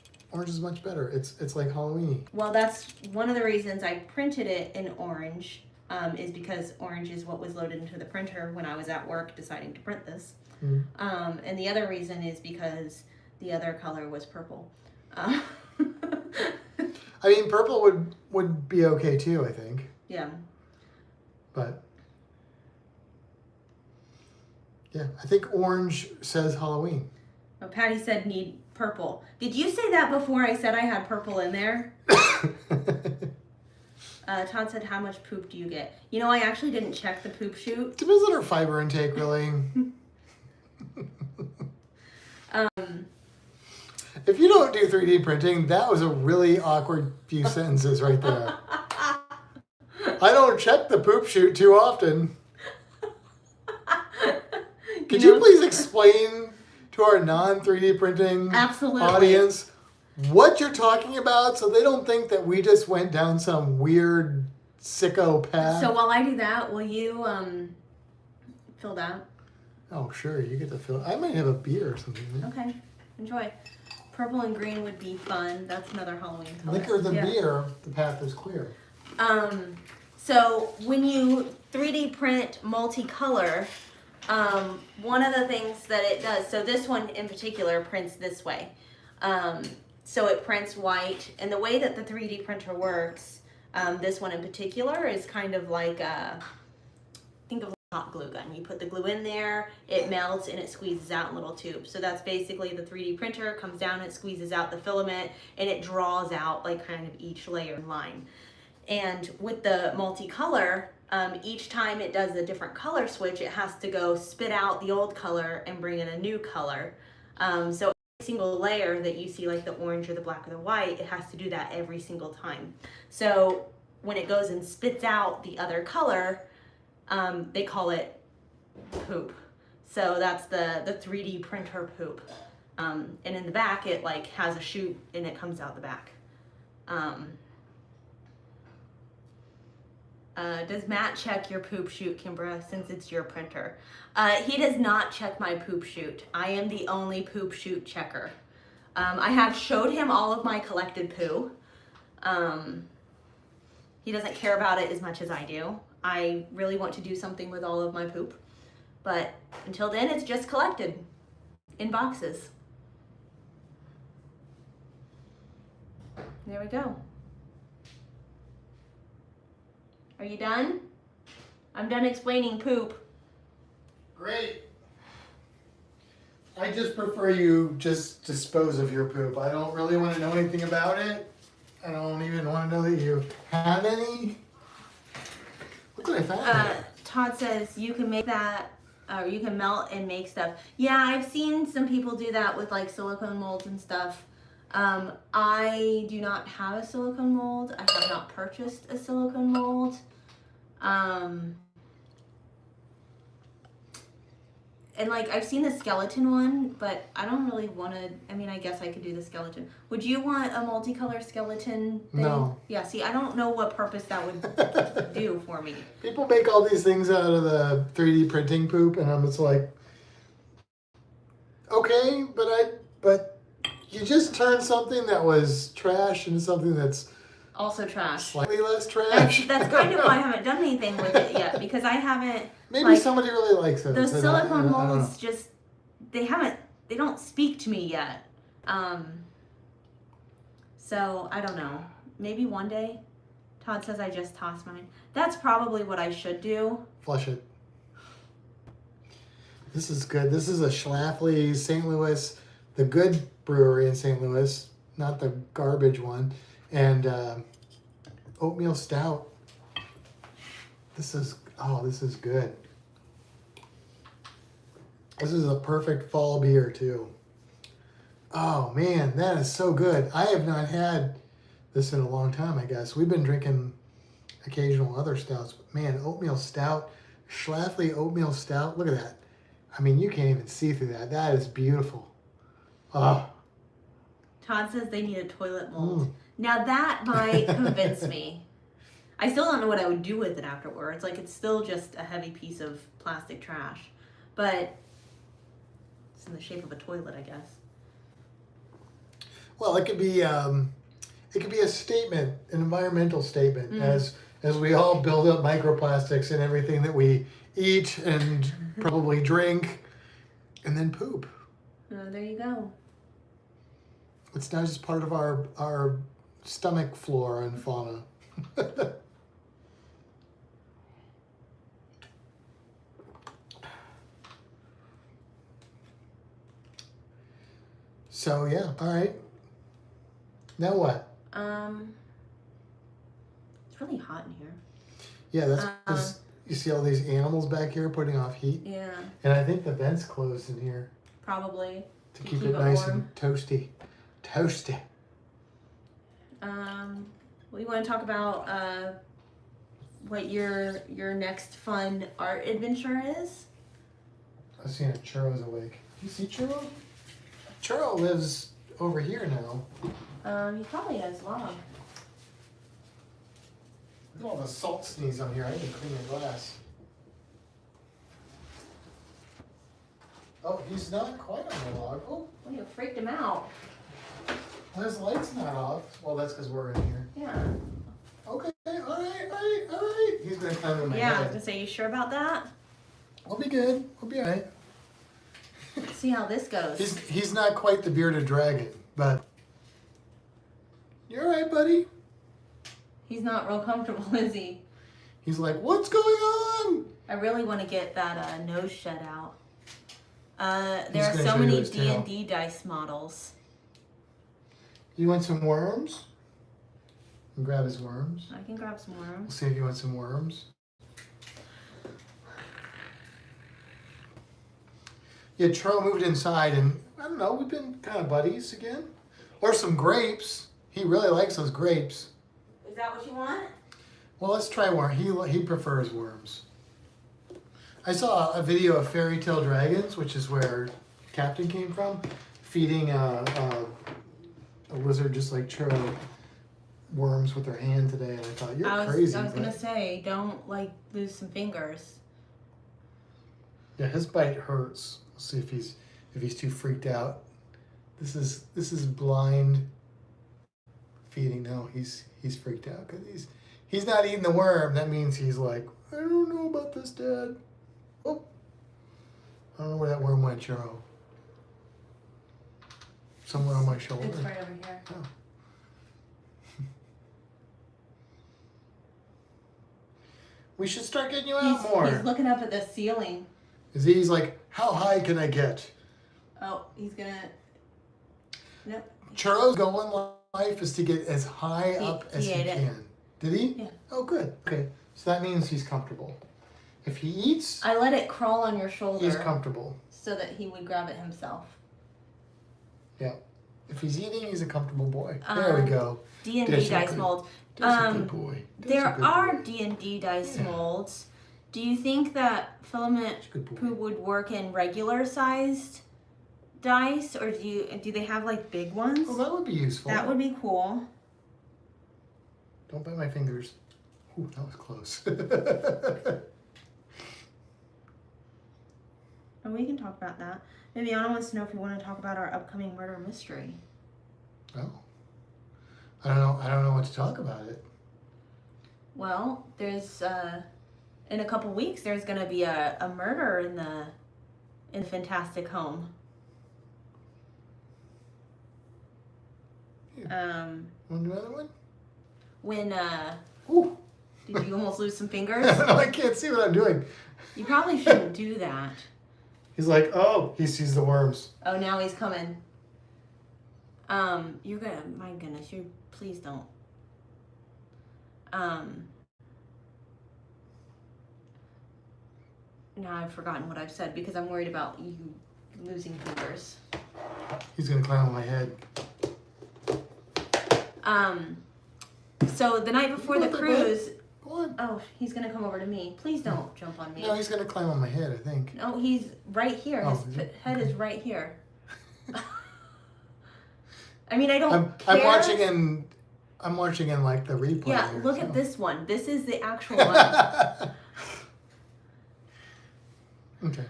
is much better. It's like Halloween-y. Well, that's one of the reasons I printed it in orange. Is because orange is what was loaded into the printer when I was at work deciding to print this. Mm. And the other reason is because the other color was purple. I mean, purple would be okay too, I think. Yeah. But yeah, I think orange says Halloween. Oh, Patty said need purple. Did you say that before I said I had purple in there? Todd said, how much poop do you get? You know, I actually didn't check the poop chute. Depends on our fiber intake, really. If you don't do 3D printing, that was a really awkward few sentences right there. I don't check the poop chute too often. Could you please explain to our non-3D printing audience what you're talking about so they don't think that we just went down some weird sicko path? So while I do that, will you fill that? Oh, sure. You get to fill. I might have a beer or something. Okay. Enjoy. Purple and green would be fun. That's another Halloween color. Liquor than beer, the path is clear. So when you 3D print multicolor, One of the things that it does, so this one in particular prints this way. So it prints white, and the way that the 3D printer works, this one in particular is kind of like think of a hot glue gun. You put the glue in there, it melts, and it squeezes out in little tubes. So that's basically the 3D printer comes down, it squeezes out the filament, and it draws out like kind of each layer in line. And with the multicolor, each time it does a different color switch, it has to go spit out the old color and bring in a new color. So every single layer that you see, like the orange or the black or the white, it has to do that every single time. So when it goes and spits out the other color, they call it poop. So that's the 3D printer poop. And in the back, it like has a chute and it comes out the back. Does Matt check your poop chute, Kimbra, since it's your printer? He does not check my poop chute. I am the only poop chute checker. I have showed him all of my collected poo. He doesn't care about it as much as I do. I really want to do something with all of my poop. But until then, it's just collected in boxes. There we go. Are you done? I'm done explaining poop. Great. I just prefer you just dispose of your poop. I don't really want to know anything about it. I don't even want to know that you have any. Look what I found. Todd says you can make that, or you can melt and make stuff. Yeah, I've seen some people do that with like silicone molds and stuff. I do not have a silicone mold. I have not purchased a silicone mold. And like I've seen the skeleton one, but I don't really want to. I mean, I guess I could do the skeleton. Would you want a multicolor skeleton thing? No. Yeah, see, I don't know what purpose that would do for me. People make all these things out of the 3D printing poop, and I'm just like, okay, but you just turned something that was trash into something that's Also trash. slightly less trash. That's kind of why I haven't done anything with it yet, because I haven't. Maybe like, somebody really likes it. The so silicone I don't know. molds just they don't speak to me yet. So I don't know. Maybe one day. Todd says I just tossed mine. That's probably what I should do. Flush it. This is good. This is a Schlafly St. Louis, the good brewery in St. Louis, not the garbage one. And oatmeal stout. This is good. This is a perfect fall beer too. Oh man, that is so good. I have not had this in a long time, I guess. We've been drinking occasional other stouts, but man, oatmeal stout, Schlafly oatmeal stout. Look at that. I mean, you can't even see through that. That is beautiful. Oh. Todd says they need a toilet mold. Now that might convince me. I still don't know what I would do with it afterwards. Like, it's still just a heavy piece of plastic trash. But it's in the shape of a toilet, I guess. Well, it could be a statement, an environmental statement, as we all build up microplastics in everything that we eat and probably drink, and then poop. Oh, there you go. It's not just part of our stomach flora and fauna. So yeah, all right. Now what? It's really hot in here. Yeah, that's because you see all these animals back here putting off heat. Yeah. And I think the vent's closed in here. Probably. To keep it nice warm. and toasty. Toasty. We want to talk about what your next fun art adventure is. I've seen a Churro's awake. You see Churro? Churro lives over here now. He probably has log. Look at all the salt sneeze on here. I need to clean the glass. Oh, he's not quite on the log. Oh, Well, you freaked him out. well, his light's not off. Well, that's because we're in here. Yeah. Okay, all right. He's gonna climb in my Yeah, I was head. gonna say, you sure about that? We'll be good. We'll be all right. See how this goes. He's not quite the bearded dragon, but you're all right, buddy. He's not real comfortable, is he? He's like, what's going on? I really want to get that nose shed out. There are gonna so show you many his tail. D&D dice models. You want some worms? And grab his worms. I can grab some We'll worms. see if you want some worms. Yeah, Tro moved inside, and I don't know, we've been kind of buddies again. Or some grapes. He really likes those grapes. Is that what you want? Well, let's try worm. He prefers worms. I saw a video of fairy tale dragons, which is where Captain came from, feeding a lizard just like Churro worms with her hand today, and I thought, you're crazy. I was gonna say, don't like lose some fingers. Yeah, his bite hurts. We'll see if he's too freaked out. This is blind feeding. No, he's freaked out because he's not eating the worm. That means he's like, I don't know about this, Dad. Oh, I don't know where that worm went, Churro. Somewhere on my shoulder. It's right over here. Oh. We should start getting you out more. He's looking up at the ceiling. He's like, how high can I get? Oh, he's gonna. Nope. Churro's goal in life is to get as high up as he ate it. can. Did he? Yeah. Oh, good. Okay. So that means he's comfortable. If he eats, I let it crawl on your shoulder he's comfortable. so that he would grab it himself. Yeah. If he's eating, he's a comfortable boy. There we go. D&D That's a dice good- molds. That's a good boy. That's a There good are boy. D&D dice Yeah. molds. Do you think that filament That's a good boy. poo would work in regular sized dice, or do they have like big ones? Oh, that would be useful. That would be cool. Don't bite my fingers. Ooh, that was close. And we can talk about that. Viviana wants to know if we want to talk about our upcoming murder mystery. Oh. I don't know what to talk about it. Well, there's in a couple weeks there's going to be a murder in the Fantastic home. Want another one? When Ooh. did you almost lose some fingers? I can't see what I'm doing. You probably shouldn't do that. He's like, oh, he sees the worms. Oh, now he's coming. You're gonna, my goodness, please don't. Now I've forgotten what I've said because I'm worried about you losing fingers. He's gonna climb on my head. So the night before the cruise, Go on. oh, he's gonna come over to me. Please don't jump on me. No, he's gonna climb on my head, I think. No, he's right here. Oh, His is he? head is right here. I mean, I don't I'm care. I'm watching in like the replay. Yeah, here, look so. at this one. This is the actual one. Okay.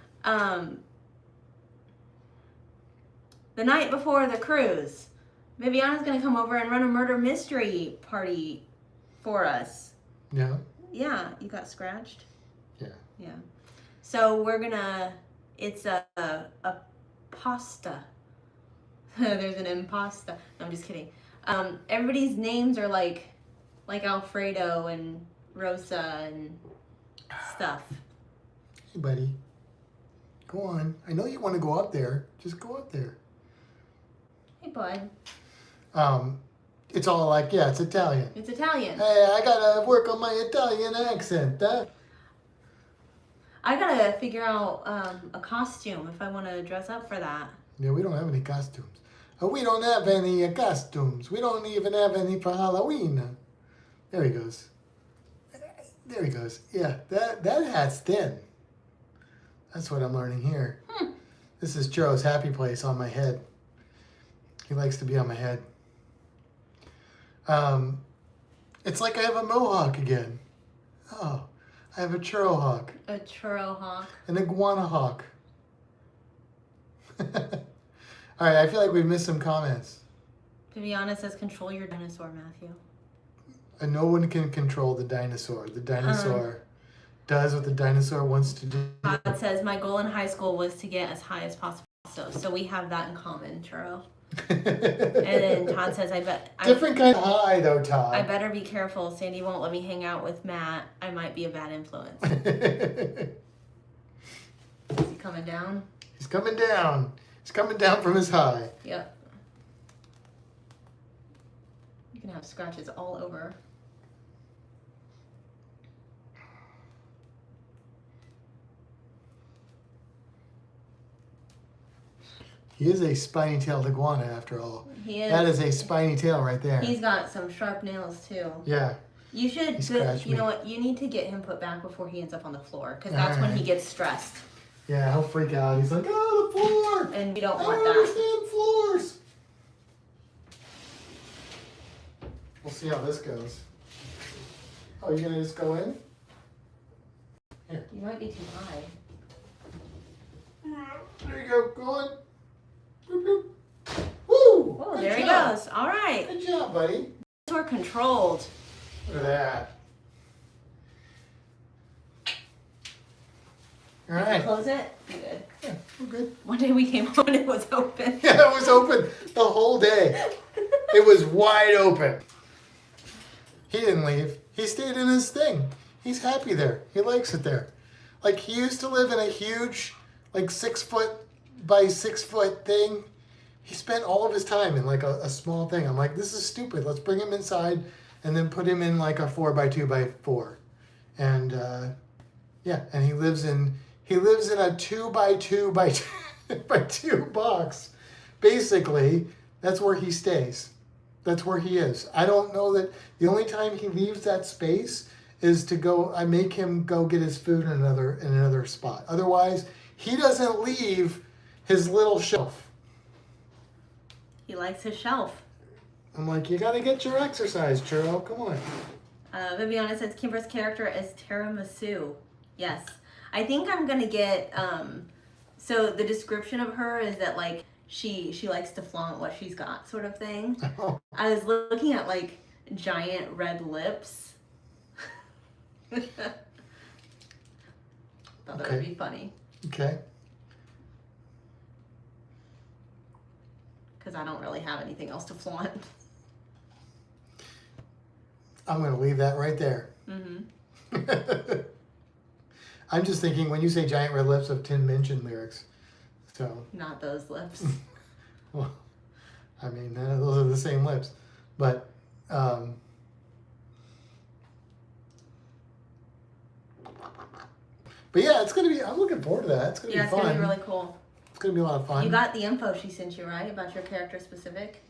The night before the cruise, Viviana's gonna come over and run a murder mystery party for us. Yeah. Yeah, you got scratched? Yeah. Yeah. So it's a pasta. There's an impasta. No, I'm just kidding. Everybody's names are like Alfredo and Rosa and stuff. Hey, buddy. Go on. I know you want to go up there. Just go up there. Hey, bud. It's all like, yeah, it's Italian. It's Italian. Hey, I gotta work on my Italian accent. I gotta figure out a costume if I want to dress up for that. Yeah, we don't have any costumes. We don't have any costumes. We don't even have any for Halloween. There he goes. There he goes. Yeah, that hat's thin. That's what I'm learning here. This is Churro's happy place on my head. He likes to be on my head. It's like I have a mohawk again. Oh, I have a churro hawk. A churro hawk. An iguana hawk. All right, I feel like we've missed some comments. Viviana says, control your dinosaur, Matthew. And no one can control the dinosaur. The dinosaur does what the dinosaur wants to do. Todd says, my goal in high school was to get as high as possible. So we have that in common, Churro. And then Todd says, different kind of high though, Todd. I better be careful. Sandy won't let me hang out with Matt. I might be a bad influence. Is he coming down? He's coming down. He's coming down from his high. Yep. You can have scratches all over. He is a spiny-tailed iguana, after all. He is. That is a spiny tail right there. He's got some sharp nails, too. Yeah. You should, you know what, you need to get him put back before he ends up on the floor, because that's when he gets stressed. Yeah, he'll freak out. He's like, oh, the floor! And we don't I want don't that. understand floors! We'll see how this goes. Oh, you gonna just go in? Here. You might be too high. There you go. Go on. Boop, boop. Woo! Oh, Good there he job. goes. All right. Good job, buddy. We're controlled. Look at that. All right. Close it? You good? Yeah, we're good. One day we came home and it was open. Yeah, it was open the whole day. It was wide open. He didn't leave. He stayed in his thing. He's happy there. He likes it there. Like, he used to live in a huge, like, 6 foot by 6 foot thing. He spent all of his time in, like, a small thing. I'm like, this is stupid. Let's bring him inside and then put him in, like, a 4 by 2 by 4. And, yeah, and he lives in a 2 by 2 by 2 by 2 box. Basically, that's where he stays. That's where he is. I don't know that the only time he leaves that space is to go. I make him go get his food in another spot. Otherwise, he doesn't leave his little shelf. He likes his shelf. I'm like, you gotta get your exercise, Churro. Come on. Viviana says Kimber's character is tiramisu. Yes. I think I'm gonna get so the description of her is that like she likes to flaunt what she's got sort of thing. Oh. I was looking at like giant red lips. Thought that would be funny. Okay. Because I don't really have anything else to flaunt. I'm gonna leave that right there. Mm-hmm. I'm just thinking when you say giant red lips of Tin Minchin lyrics. So. Not those lips. Well, I mean, those are the same lips, but but yeah, it's gonna be. I'm looking forward to that. It's gonna be fun. It's gonna be really cool. It's gonna be a lot of fun. You got the info she sent you, right, about your character specific?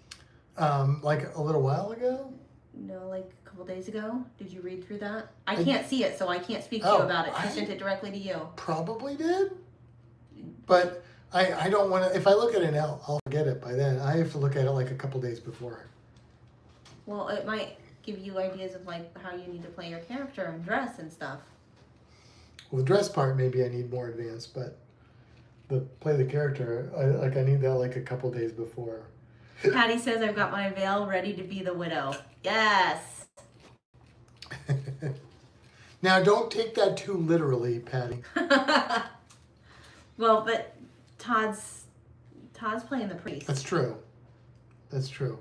Like a little while ago. No, like a couple days ago. Did you read through that? I can't see it, so I can't speak to you about it. She sent it directly to you. Probably did, but I don't want to. If I look at it now, I'll forget it by then. I have to look at it like a couple days before. Well, it might give you ideas of like how you need to play your character and dress and stuff. Well, the dress part maybe I need more advanced, but the play the character, I need that like a couple days before. Patty says I've got my veil ready to be the widow. Yes. Now, don't take that too literally, Patty. Well, but Todd's playing the priest. That's true. That's true.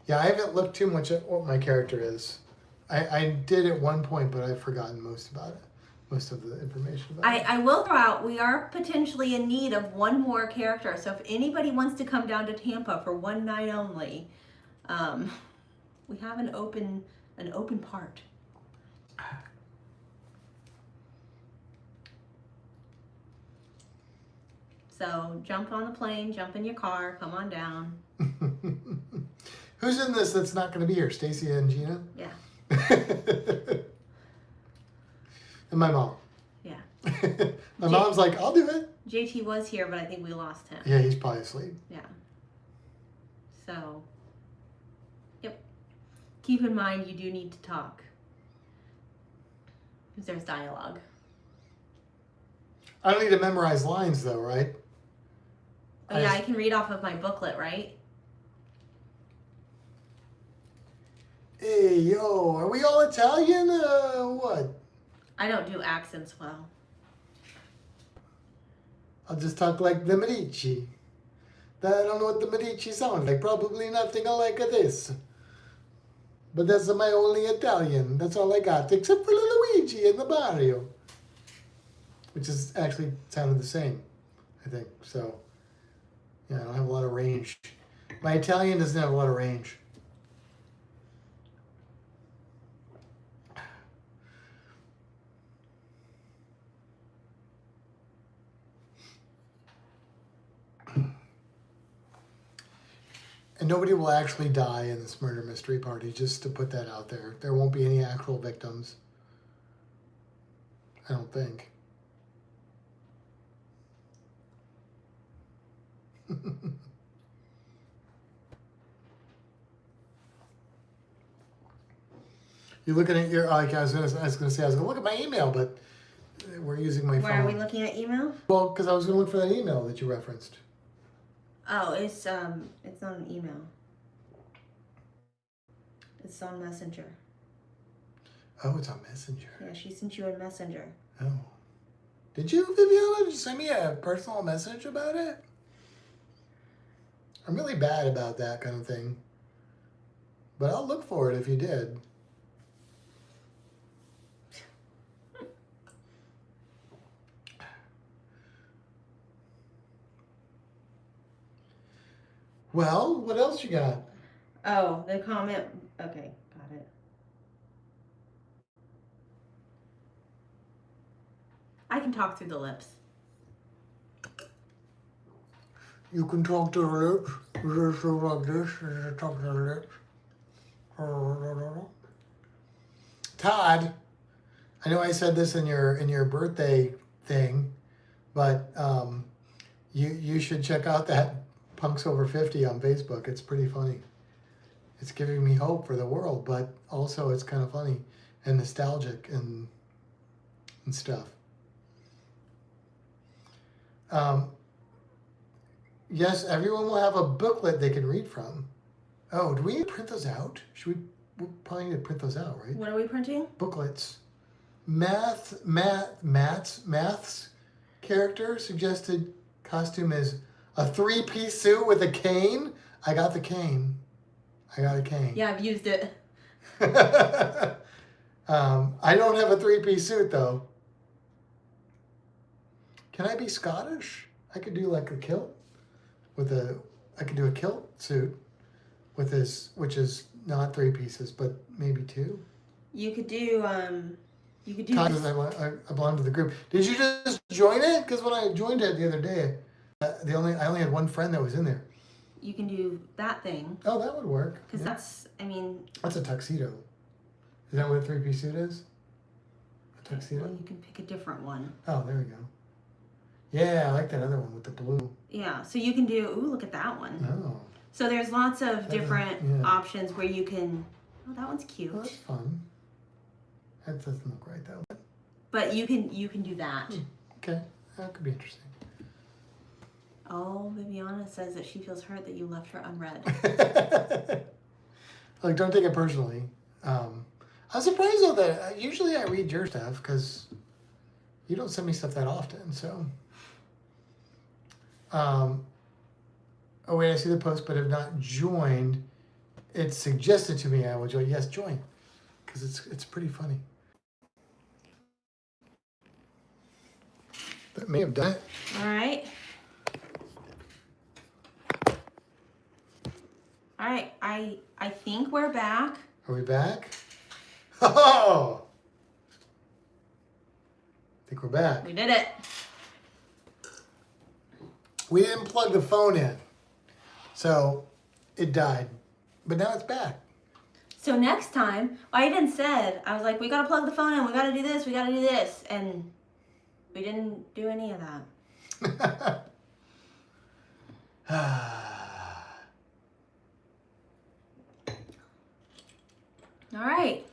Yeah, I haven't looked too much at what my character is. I did at one point, but I've forgotten most about it. Most of the information about it. I will throw out, we are potentially in need of one more character. So if anybody wants to come down to Tampa for one night only, we have an open part. So jump on the plane, jump in your car, come on down. Who's in this that's not going to be here? Stacy and Gina? Yeah. And my mom. Yeah. My mom's like, I'll do it. JT was here, but I think we lost him. Yeah, he's probably asleep. Yeah. So, yep. Keep in mind you do need to talk. Because there's dialogue. I don't need to memorize lines though, right? Oh yeah, I can read off of my booklet, right? Hey, yo, are we all Italian? What? I don't do accents well. I'll just talk like the Medici. I don't know what the Medici sound like. Probably nothing like this. But that's my only Italian. That's all I got, except for Luigi in the barrio. Which is actually sounded the same, I think. So, yeah, I don't have a lot of range. My Italian doesn't have a lot of range. And nobody will actually die in this murder mystery party, just to put that out there. There won't be any actual victims. I don't think. You're looking at your, like I was gonna say, I was gonna look at my email, but we're using my phone. Why are we looking at email? Well, because I was gonna look for that email that you referenced. Oh, it's not an email. It's on Messenger. Oh, it's on Messenger. Yeah, she sent you a Messenger. Oh. Did you, Viviana? Did you send me a personal message about it? I'm really bad about that kind of thing. But I'll look for it if you did. Well, what else you got? Oh, the comment. Okay, got it. I can talk through the lips. You can talk to the lips. Just go like this. Just talk to the lips. Todd, I know I said this in your birthday thing, but you should check out that Punks Over 50 on Facebook. It's pretty funny. It's giving me hope for the world, but also it's kind of funny and nostalgic and stuff. Yes, everyone will have a booklet they can read from. Oh, do we need to print those out? We'll probably need to print those out, right? What are we printing? Booklets. Math's character suggested costume is a 3-piece suit with a cane. I got the cane. Yeah, I've used it. I don't have a 3-piece suit though. Can I be Scottish? I could do like a kilt I could do a kilt suit with this, which is not 3 pieces, but maybe 2. You could do Todd, I belong to the group. Did you just join it? Because when I joined it the other day, I only had one friend that was in there. You can do that thing. Oh, that would work. Because that's a tuxedo. Is that what a 3-piece suit is? A tuxedo? Well, you can pick a different one. Oh, there we go. Yeah, I like that other one with the blue. Yeah, so you can do, ooh, look at that one. Oh. So there's lots of different options where you can, oh, that one's cute. Well, that's fun. That doesn't look right though. But you can do that. Okay, that could be interesting. Oh, Viviana says that she feels hurt that you left her unread. Like, don't take it personally. I'm surprised though that usually I read your stuff because you don't send me stuff that often. So, oh wait, I see the post, but have not joined. It's suggested to me I will join. Yes, join, because it's pretty funny. That may have done it. All right. All right, I think we're back. Are we back? Oh! I think we're back. We did it. We didn't plug the phone in, so it died. But now it's back. So next time, Aiden said, I was like, we gotta plug the phone in, we gotta do this, and we didn't do any of that. All right.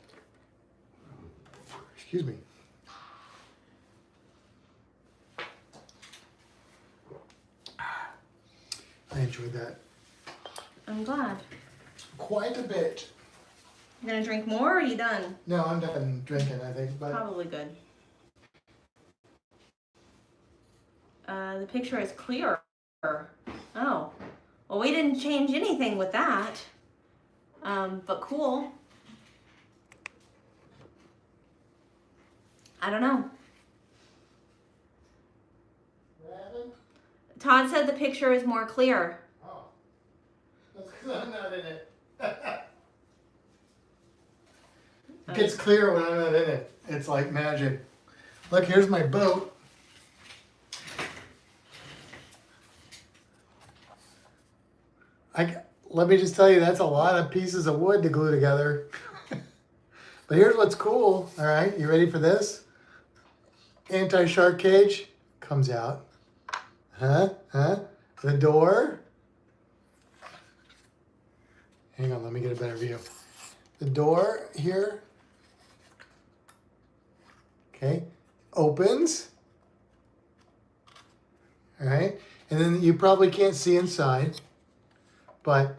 Excuse me. I enjoyed that I'm glad. quite a bit. You gonna drink more or are you done? No, I'm done drinking, I think. But Probably good. The picture is clearer. Oh. Well, we didn't change anything with that. But cool. I don't know. Todd said the picture is more clear. Oh, that's because I'm not in it. It gets clear when I'm not in it. It's like magic. Look, here's my boat. Let me just tell you, that's a lot of pieces of wood to glue together. But here's what's cool. All right, you ready for this? Anti-shark cage comes out. The door. Hang on, let me get a better view. The door here. Okay, opens. All right, and then you probably can't see inside, but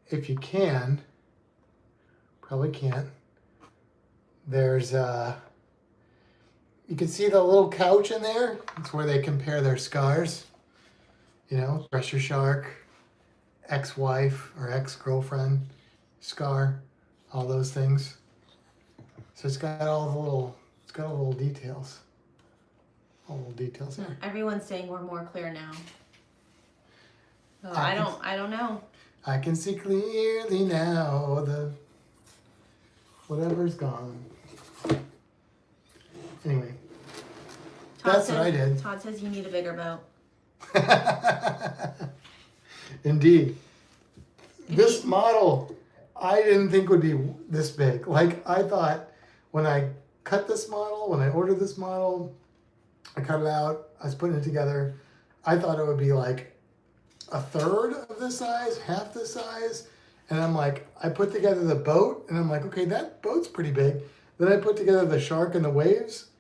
if you can, probably can't. There's you can see the little couch in there. It's where they compare their scars. You know, pressure shark, ex-wife or ex-girlfriend scar, all those things. So it's got all the little details. All the little details there. Everyone's saying we're more clear now. So I I don't know. I can see clearly now. The whatever's gone. Anyway, that's what I did. Todd says you need a bigger boat. Indeed. This model, I didn't think would be this big. Like, I thought when I cut this model, when I ordered this model, I cut it out, I was putting it together, I thought it would be like a third of this size, half this size. And I'm like, I put together the boat, and I'm like, okay, that boat's pretty big. Then I put together the shark and the waves,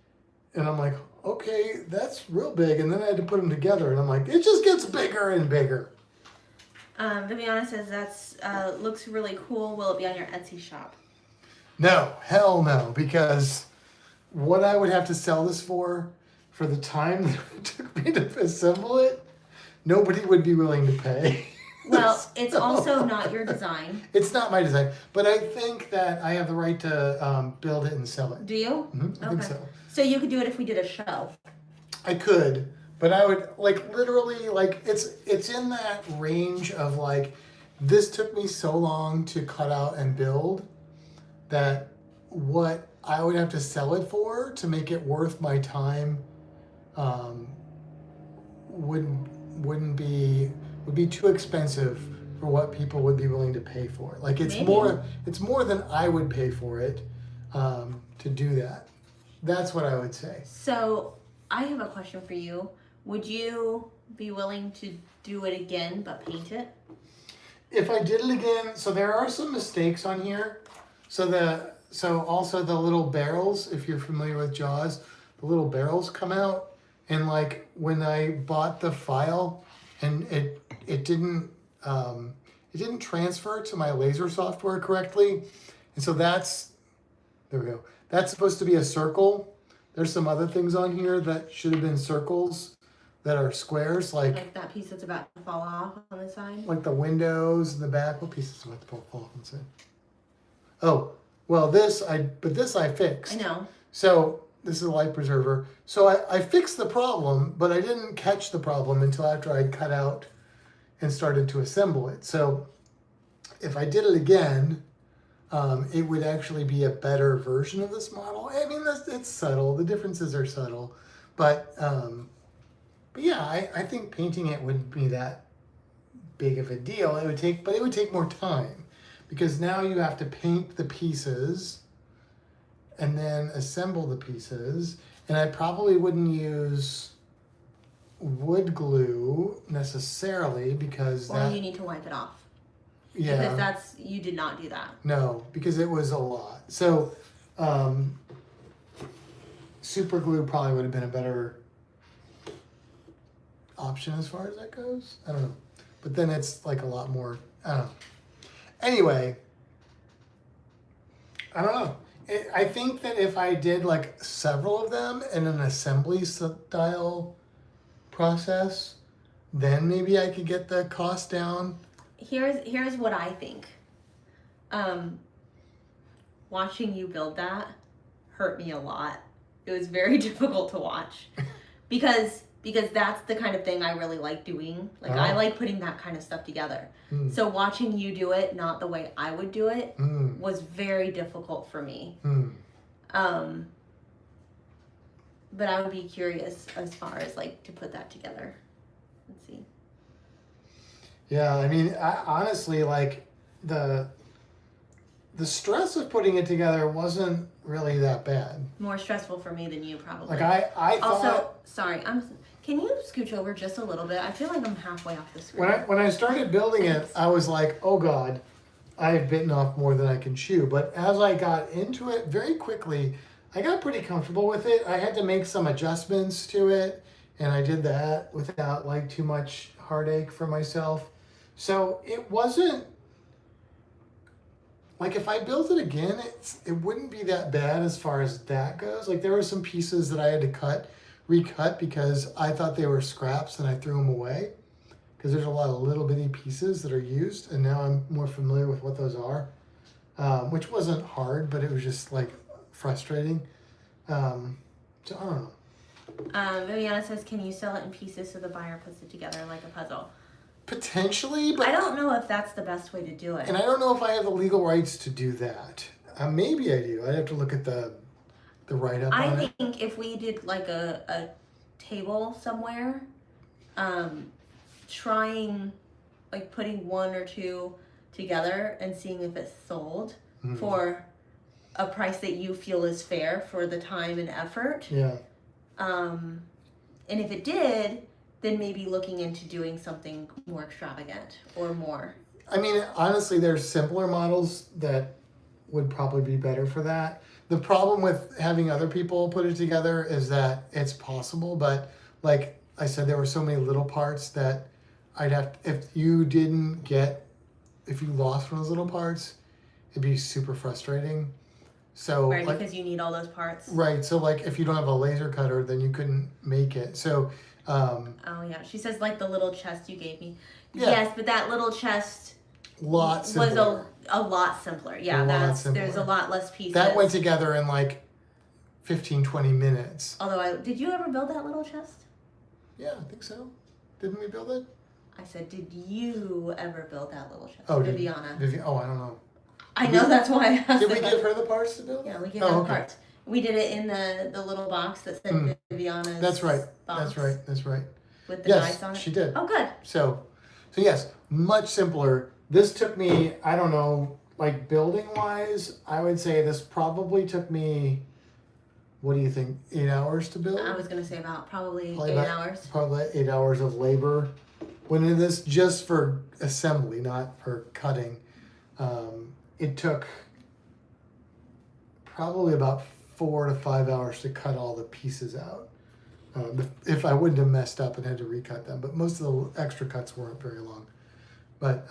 and I'm like, okay, that's real big. And then I had to put them together, and I'm like, it just gets bigger and bigger. Viviana says that's looks really cool. Will it be on your Etsy shop? No, hell no, because what I would have to sell this for the time that it took me to assemble it, nobody would be willing to pay. Well, it's also not your design. It's not my design, but I think that I have the right to build it and sell it. Do you? I think so. So you could do it if we did a show. I could, but I would literally it's in that range of this took me so long to cut out and build that what I would have to sell it for to make it worth my time would be too expensive for what people would be willing to pay for. It's more than I would pay for it to do that. That's what I would say. So I have a question for you. Would you be willing to do it again but paint it? If I did it again, so there are some mistakes on here. So also the little barrels, if you're familiar with Jaws, the little barrels come out, and when I bought the file, and it didn't transfer to my laser software correctly, and so there we go. That's supposed to be a circle. There's some other things on here that should have been circles that are squares, like that piece that's about to fall off on the side. Like the windows in the back. What piece is about to fall off on the side? Oh, well, this I fixed. I know. So this is a life preserver. So I fixed the problem, but I didn't catch the problem until after I'd cut out and started to assemble it. So if I did it again, it would actually be a better version of this model. I mean, it's subtle. The differences are subtle, but yeah, I think painting it wouldn't be that big of a deal. It would take more time, because now you have to paint the pieces and then assemble the pieces. And I probably wouldn't use wood glue necessarily, because you need to wipe it off. Yeah. Because you did not do that. No, because it was a lot. So super glue probably would have been a better option as far as that goes. I don't know. But then it's a lot more, I don't know. Anyway, I don't know. I think that if I did like several of them in an assembly style process, then maybe I could get the cost down. Here's what I think. Watching you build that hurt me a lot. It was very difficult to watch because that's the kind of thing I really like doing. Like I like putting that kind of stuff together. So watching you do it, not the way I would do it, was very difficult for me. But I would be curious as far as like to put that together. Let's see. Yeah, I mean, honestly, like the stress of putting it together wasn't really that bad. More stressful for me than you probably. Like I thought. Also, sorry, can you scooch over just a little bit? I feel like I'm halfway off the screen. When I started building it, I was like, oh God, I've bitten off more than I can chew. But as I got into it very quickly, I got pretty comfortable with it. I had to make some adjustments to it, and I did that without like too much heartache for myself. So it wasn't like if I built it again, it wouldn't be that bad as far as that goes. Like there were some pieces that I had to recut because I thought they were scraps and I threw them away because there's a lot of little bitty pieces that are used, and now I'm more familiar with what those are, which wasn't hard, but it was just like frustrating. So I don't know. Viviana says, can you sell it in pieces so the buyer puts it together like a puzzle? Potentially, but I don't know if that's the best way to do it. And I don't know if I have the legal rights to do that. Maybe I do. I'd have to look at the write-up on it. I think if we did like a table somewhere, trying, like putting one or two together and seeing if it's sold for a price that you feel is fair for the time and effort. Yeah. And if it did, then maybe looking into doing something more extravagant or more. I mean, honestly, there's simpler models that would probably be better for that. The problem with having other people put it together is that it's possible, but like I said, there were so many little parts that I'd have, if you lost one of those little parts, it'd be super frustrating. So right, like, because you need all those parts. Right, so like if you don't have a laser cutter, then you couldn't make it. So oh yeah, she says like the little chest you gave me. Yeah. Yes, but that little chest was a lot simpler. Yeah, there's a lot less pieces. That went together in like 15-20 minutes. Although did you ever build that little chest? Yeah, I think so. Didn't we build it? I said, did you ever build that little chest? Oh, Viviana. Oh, I don't know. I know, that's why I asked. Did we give her the parts to build? Yeah, we gave her the parts. We did it in the little box that said Viviana's That's right. box. That's right. With the dice on it? She did. Oh, good. So yes, much simpler. This took me, I don't know, like building wise, I would say this probably took me, what do you think, 8 hours to build? I was going to say probably 8 hours. Probably 8 hours of labor. When it is just for assembly, not for cutting. It took probably about 4 to 5 hours to cut all the pieces out. If I wouldn't have messed up and had to recut them, but most of the extra cuts weren't very long. But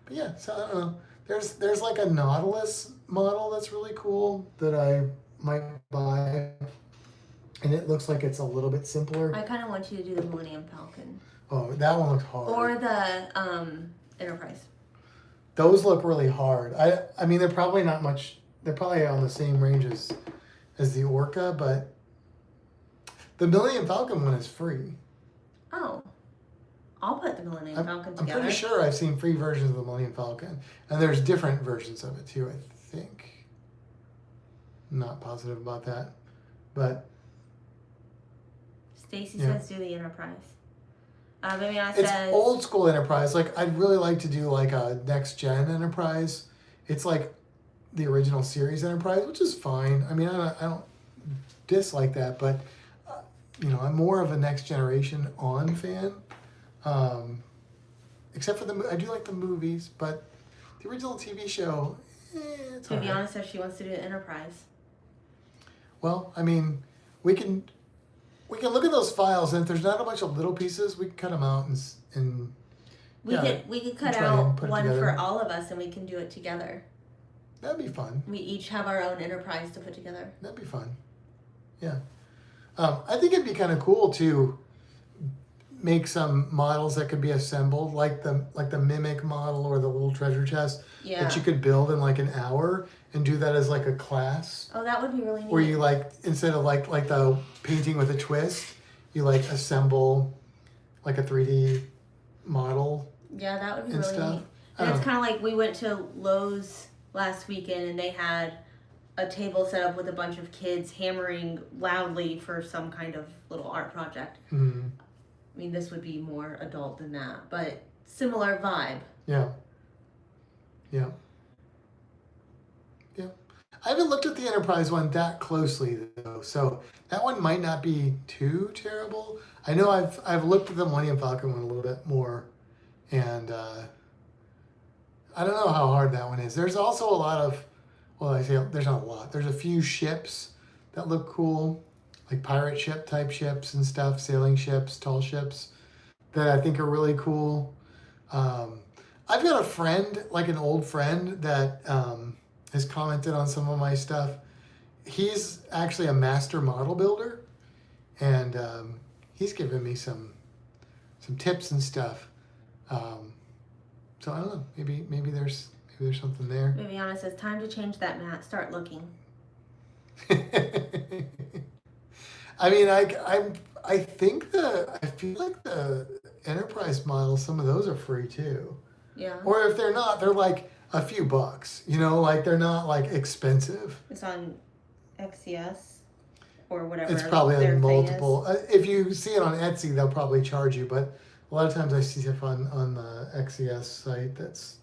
yeah, so I don't know. There's like a Nautilus model that's really cool that I might buy, and it looks like it's a little bit simpler. I kind of want you to do the Millennium Falcon. Oh, that one looks hard. Or the Enterprise. Those look really hard. I mean, they're probably not much. They're probably on the same range as the Orca, but the Millennium Falcon one is free. Oh, I'll put the Millennium Falcon together. I'm pretty sure I've seen free versions of the Millennium Falcon, and there's different versions of it too. I think. I'm not positive about that, but Stacy says do the Enterprise. Viviana it's says old school Enterprise. Like I'd really like to do like a next gen Enterprise. It's like the original series Enterprise, which is fine. I mean, I don't dislike that, but I'm more of a next generation on fan. Except for I do like the movies, but the original TV show, it's alright. Viviana says she wants to do the Enterprise. Well, I mean, we can look at those files, and if there's not a bunch of little pieces, we can cut them out and we could cut out one for all of us, and we can do it together. That'd be fun. We each have our own enterprise to put together. That'd be fun. Yeah. I think it'd be kind of cool to make some models that could be assembled, like the mimic model or the little treasure chest Yeah. that you could build in like an hour and do that as like a class. Oh, that would be really neat. Where you like, instead of like the painting with a twist, you like assemble like a 3D model. Yeah, that would be and really stuff. neat. And it's kind of like we went to Lowe's last weekend and they had a table set up with a bunch of kids hammering loudly for some kind of little art project. Mm-hmm. I mean, this would be more adult than that, but similar vibe. Yeah. Yeah. Yeah. I haven't looked at the Enterprise one that closely though, so that one might not be too terrible. I know I've looked at the Millennium Falcon one a little bit more, and I don't know how hard that one is. There's also a lot of, well, I say there's not a lot. There's a few ships that look cool, like pirate ship type ships and stuff, sailing ships, tall ships, that I think are really cool. I've got a friend, like an old friend, that has commented on some of my stuff. He's actually a master model builder, and he's given me some tips and stuff. So I don't know. Maybe there's something there. Viviana says, time to change that mat. Start looking. I mean, I think I feel like the Enterprise models, some of those are free too. Yeah. Or if they're not, they're like a few bucks. You know, like they're not like expensive. It's on XCS or whatever. It's probably their on thing multiple. If you see it on Etsy, they'll probably charge you. But a lot of times I see stuff on the XCS site that's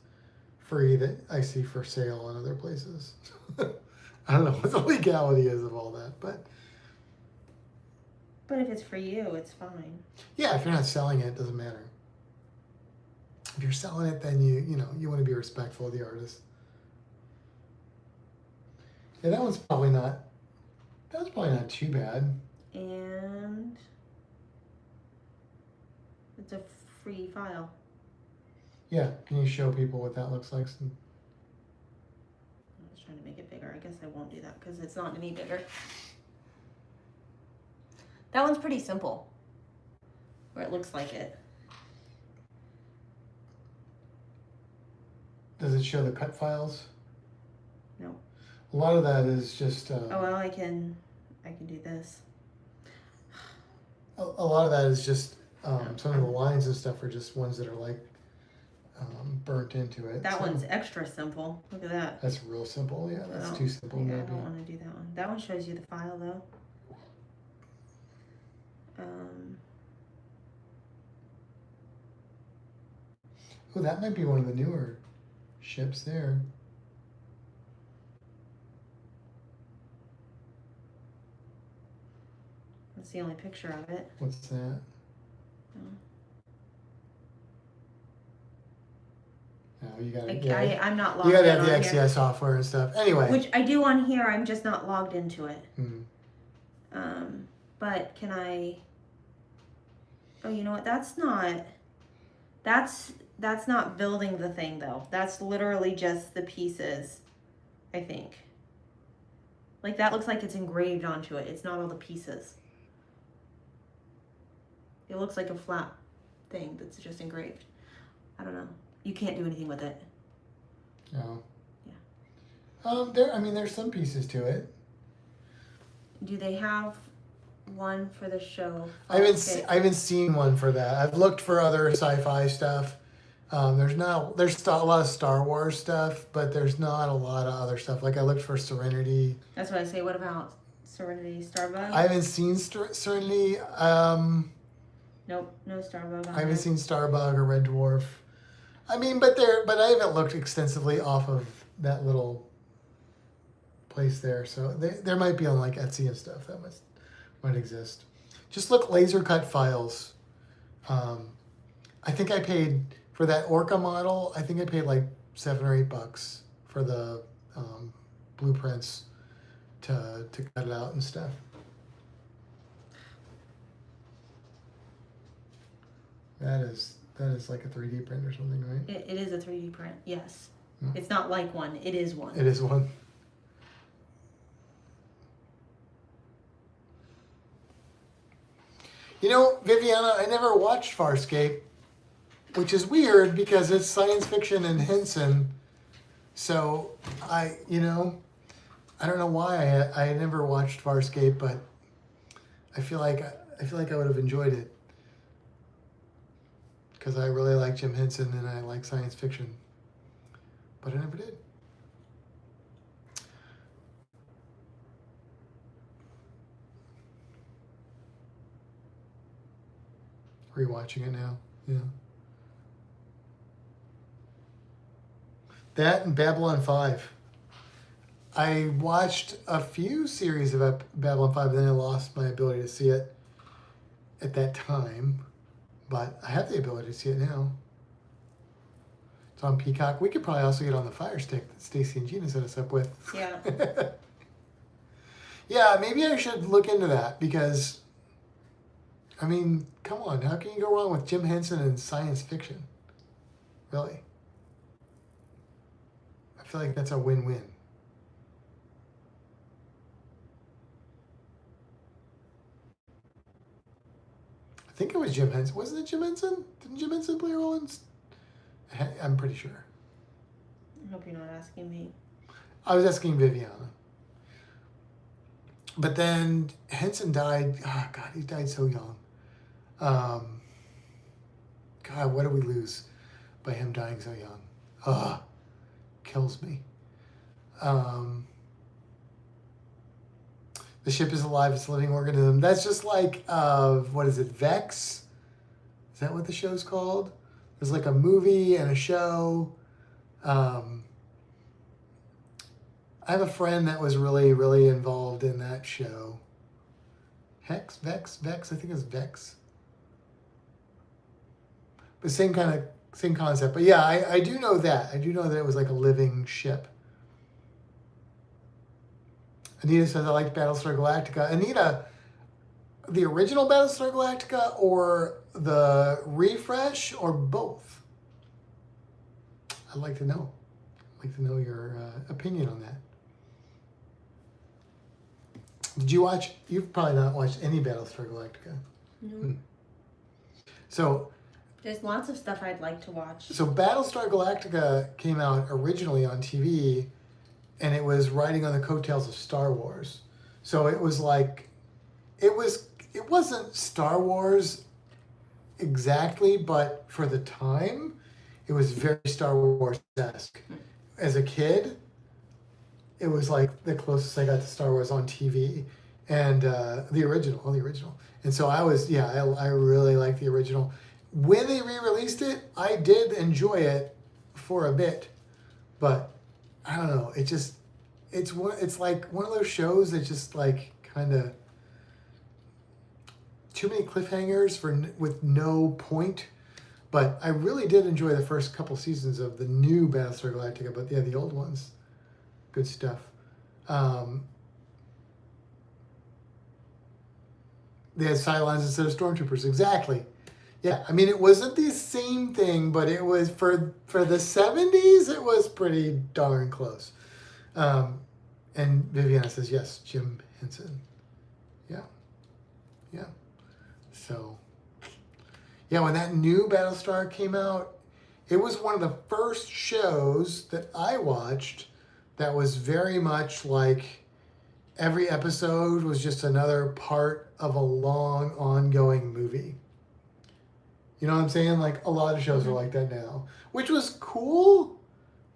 free that I see for sale on other places. I don't know what the legality is of all that, but if it's for you, it's fine. yeah, if you're not selling it, it doesn't matter. If you're selling it, then you want to be respectful of the artist. Yeah, that one's probably not too bad. And it's a free file. Yeah, can you show people what that looks like? I was trying to make it bigger. I guess I won't do that because it's not any bigger. That one's pretty simple. Or it looks like it. Does it show the cut files? No. A lot of that is just. Oh well, I can do this. A lot of that is just some of the lines and stuff are just ones that are like burnt into it. That one's extra simple. Look at that. That's real simple. Yeah, that's Oh, too simple. Yeah, I Maybe. don't want to do that one. That one shows you the file though. Oh, that might be one of the newer ships there. That's the only picture of it. What's that? No, you gotta. I'm not logged You gotta in have the on XCS here. software and stuff. Anyway. Which I do on here. I'm just not logged into it. Hmm. But can I? Oh, you know what? That's not building the thing though. That's literally just the pieces, I think. Like that looks like it's engraved onto it. It's not all the pieces. It looks like a flat thing that's just engraved. I don't know. You can't do anything with it. No. Yeah. There's some pieces to it. Do they have one for the show? I haven't seen one for that. I've looked for other sci-fi stuff. There's a lot of Star Wars stuff, but there's not a lot of other stuff. Like I looked for Serenity. That's what I say. What about Serenity Starbug? I haven't seen Serenity. Nope, no Starbug. I haven't seen Starbug or Red Dwarf. I mean, but I haven't looked extensively off of that little place there. So there might be on like Etsy and stuff that might exist. Just look laser cut files. I think I paid for that Orca model. I think I paid like $7 or $8 for the blueprints to cut it out and stuff. That is like a 3D print or something, right? It is a 3D print, yes. It's not like one, it is one. It is one. You know, Viviana, I never watched Farscape, which is weird because it's science fiction and Henson. So I don't know why I never watched Farscape, but I feel like I would have enjoyed it because I really like Jim Henson and I like science fiction, but I never did. Rewatching it now, yeah. That and Babylon 5. I watched a few series of Babylon 5, and then I lost my ability to see it at that time. But I have the ability to see it now. It's on Peacock. We could probably also get on the Fire Stick that Stacy and Gina set us up with. Yeah. Yeah, maybe I should look into that because, I mean, come on. How can you go wrong with Jim Henson and science fiction? Really? I feel like that's a win-win. I think it was Jim Henson. Wasn't it Jim Henson? Didn't Jim Henson play a role in? I'm pretty sure. I hope you're not asking me. I was asking Viviana. But then Henson died. Oh, God, he died so young. God, what did we lose by him dying so young? Ugh, kills me. The ship is alive. It's a living organism. That's just like, what is it, Vex? Is that what the show's called? There's like a movie and a show. I have a friend that was really, really involved in that show. Vex, I think it's Vex. But same concept. But yeah, I do know that. I do know that it was like a living ship. Anita says, I liked Battlestar Galactica. Anita, the original Battlestar Galactica or the refresh or both? I'd like to know. I'd like to know your opinion on that. Did you watch? You've probably not watched any Battlestar Galactica. No. So There's lots of stuff I'd like to watch. So Battlestar Galactica came out originally on TV, and it was riding on the coattails of Star Wars. So it was like, it wasn't Star Wars exactly, but for the time, it was very Star Wars-esque. As a kid, it was like the closest I got to Star Wars on TV, and the original. And so I really liked the original. When they re-released it, I did enjoy it for a bit, but I don't know. It's like one of those shows that just like kind of too many cliffhangers with no point. But I really did enjoy the first couple seasons of the new Battlestar Galactica. But yeah, the old ones, good stuff. They had Cylons instead of Stormtroopers. Exactly. Yeah, I mean, it wasn't the same thing, but it was for the 70s, it was pretty darn close. And Viviana says, yes, Jim Henson. Yeah. So, yeah, when that new Battlestar came out, it was one of the first shows that I watched that was very much like every episode was just another part of a long, ongoing movie. You know what I'm saying? Like, a lot of shows are like that now, which was cool,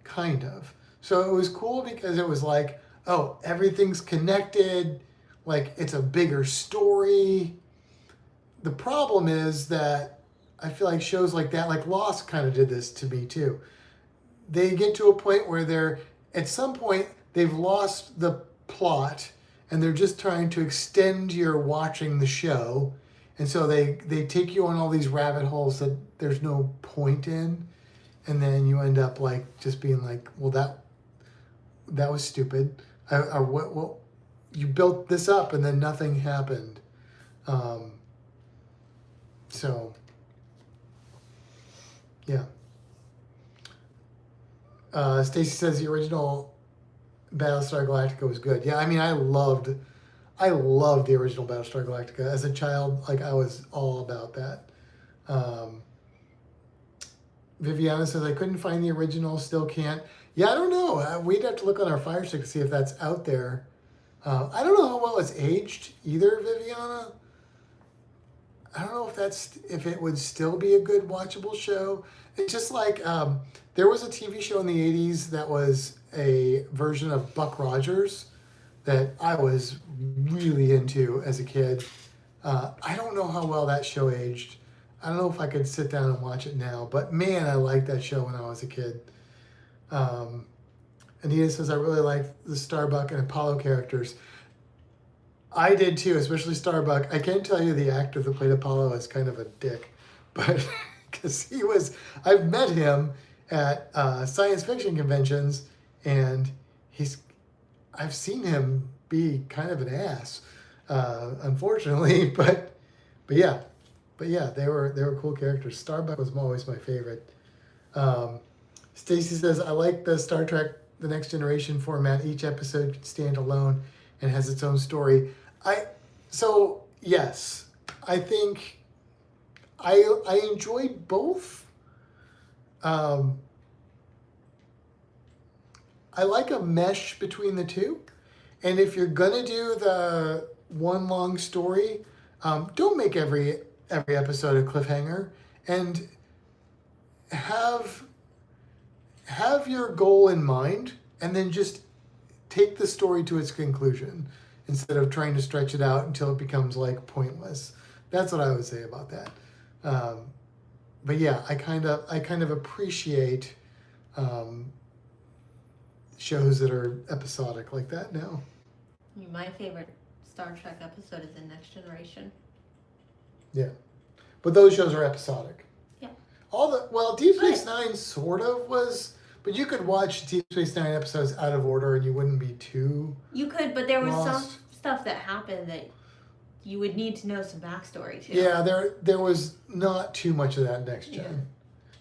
kind of. So it was cool because it was like, oh, everything's connected, like it's a bigger story. The problem is that I feel like shows like that, like Lost kind of did this to me too. They get to a point where at some point, they've lost the plot and they're just trying to extend your watching the show. And so they take you on all these rabbit holes that there's no point in. And then you end up like just being like, well, that was stupid. Well, you built this up and then nothing happened. So, yeah. Stacy says the original Battlestar Galactica was good. Yeah, I mean, I loved the original Battlestar Galactica. As a child, like, I was all about that. Viviana says, I couldn't find the original, still can't. Yeah, I don't know. We'd have to look on our Fire Stick to see if that's out there. I don't know how well it's aged either, Viviana. I don't know if it would still be a good watchable show. It's just like there was a TV show in the 80s that was a version of Buck Rogers that I was really into as a kid. I don't know how well that show aged. I don't know if I could sit down and watch it now, but man, I liked that show when I was a kid. Anita says, I really liked the Starbuck and Apollo characters. I did too, especially Starbuck. I can't tell you the actor that played Apollo is kind of a dick, but because I've met him at science fiction conventions, and I've seen him be kind of an ass, unfortunately, but yeah, they were cool characters. Starbuck was always my favorite. Stacy says, I like the Star Trek The Next Generation format. Each episode can stand alone and has its own story. Yes, I think I enjoyed both. I like a mesh between the two. And if you're gonna do the one long story, don't make every episode a cliffhanger, and have your goal in mind, and then just take the story to its conclusion instead of trying to stretch it out until it becomes like pointless. That's what I would say about that. But yeah, I kind of appreciate shows that are episodic like that now. My favorite Star Trek episode is The Next Generation. Yeah, but those shows are episodic. Yeah. Deep Space Nine sort of was, but you could watch Deep Space Nine episodes out of order and you wouldn't be too. You could, but there was lost. some stuff that happened that you would need to know some backstory to. Yeah, there was not too much of that Next Gen.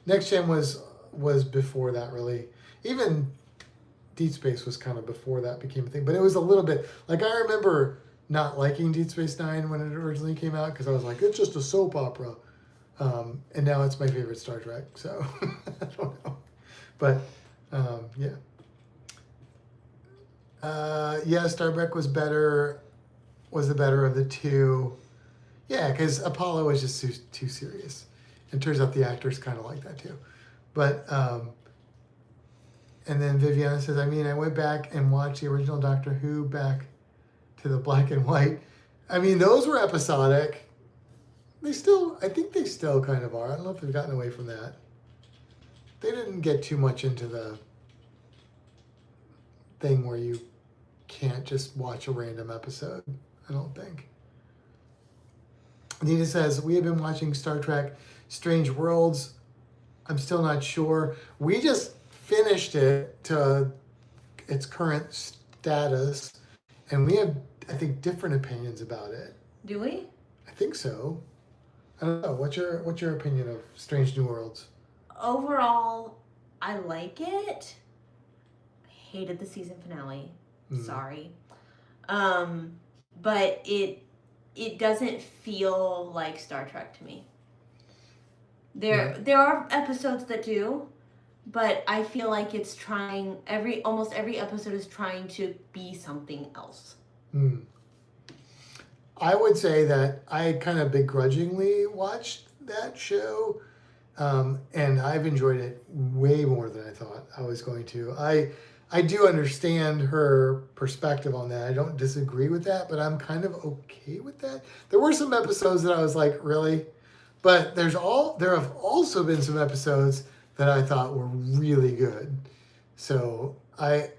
Yeah. Next Gen was before that, really. Even Deep Space was kind of before that became a thing, but it was a little bit like, I remember not liking Deep Space Nine when it originally came out because I was like, it's just a soap opera, and now it's my favorite Star Trek. So I don't know, but yeah. Starbuck was the better of the two. Yeah, because Apollo was just too serious. And it turns out the actors kind of like that too. But, and then Viviana says, I went back and watched the original Doctor Who back to the black and white. Those were episodic. I think they still kind of are. I don't know if they've gotten away from that. They didn't get too much into the thing where you can't just watch a random episode, I don't think. Nina says, we have been watching Star Trek Strange Worlds. I'm still not sure. We just finished it to its current status, and we have, I think, different opinions about it. Do we? I think so. I don't know. What's your opinion of Strange New Worlds? Overall, I like it. I hated the season finale. Sorry. But it doesn't feel like Star Trek to me. There are episodes that do, but I feel like it's trying, almost every episode is trying to be something else. I would say that I kind of begrudgingly watched that show, and I've enjoyed it way more than I thought I was going to. I do understand her perspective on that. I don't disagree with that, but I'm kind of okay with that. There were some episodes that I was like, really? But there have also been some episodes that I thought were really good. So I've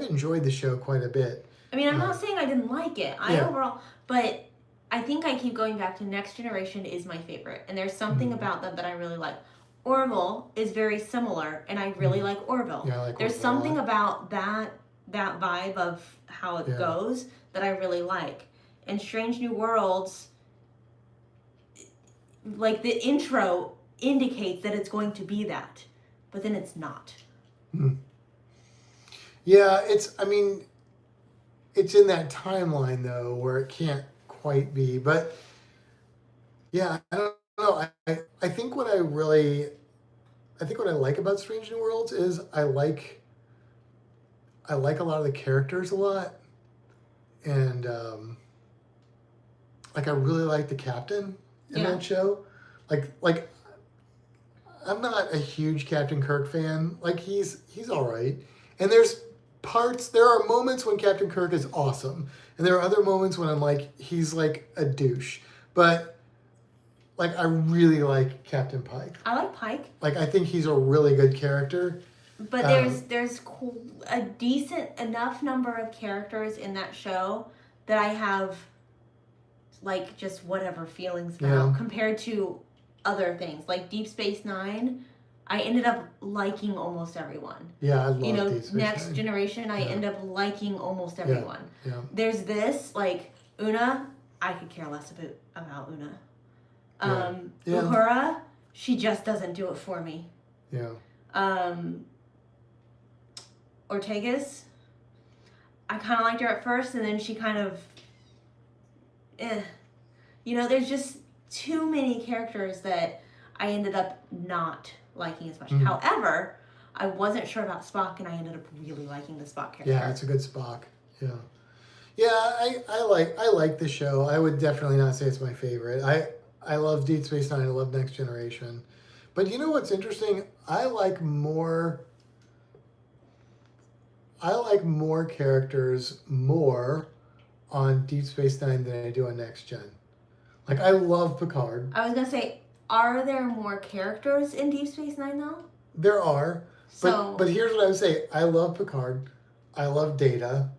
enjoyed the show quite a bit. I'm not saying I didn't like it. Overall, but I think I keep going back to Next Generation is my favorite. And there's something about that I really like. Orville is very similar, and I really like Orville. Yeah, I like There's Orville something about that vibe of how it goes that I really like. And Strange New Worlds, like the intro indicates that it's going to be that, but then it's not. Yeah, I mean, it's in that timeline though where it can't quite be. But yeah, I don't know. I think what I think what I like about Strange New Worlds is I like a lot of the characters a lot, and like I really like the captain in Yeah. that show. Like I'm not a huge Captain Kirk fan. Like he's all right, and there are moments when Captain Kirk is awesome, and there are other moments when I'm like he's like a douche. But like I really like Captain Pike. I like Pike. Like I think he's a really good character. But there's a decent enough number of characters in that show that I have like just whatever feelings about compared to other things like Deep Space Nine. I ended up liking almost everyone. Yeah, I love Deep Space Next Nine. Generation. I end up liking almost everyone. Yeah. There's this like Una. I could care less about Una. Uhura. She just doesn't do it for me. Yeah. Ortega's, I kind of liked her at first, and then she kind of, there's just too many characters that I ended up not liking as much. Mm. However, I wasn't sure about Spock, and I ended up really liking the Spock character. Yeah, it's a good Spock. Yeah. Yeah, I like the show. I would definitely not say it's my favorite. I love Deep Space Nine. I love Next Generation. But you know what's interesting? I like more characters more on Deep Space Nine than I do on Next Gen. Like I love Picard. I was gonna say, are there more characters in Deep Space Nine though? There are. But here's what I would say. I love Picard. I love Data.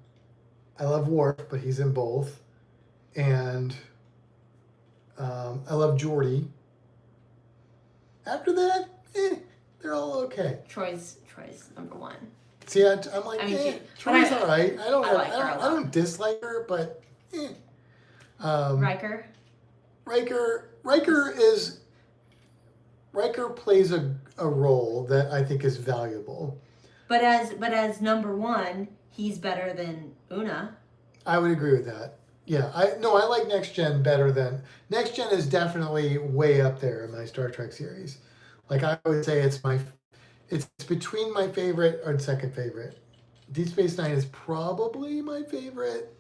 I love Worf, but he's in both. And I love Geordi. After that, they're all okay. Troy's number one. See, I'm like, Troy's all right. I don't dislike her, but Riker. Riker plays a role that I think is valuable. But as number one, he's better than Una. I would agree with that. Yeah, I like Next Gen better than Next Gen is definitely way up there in my Star Trek series. Like I would say it's between my favorite and second favorite. Deep Space Nine is probably my favorite,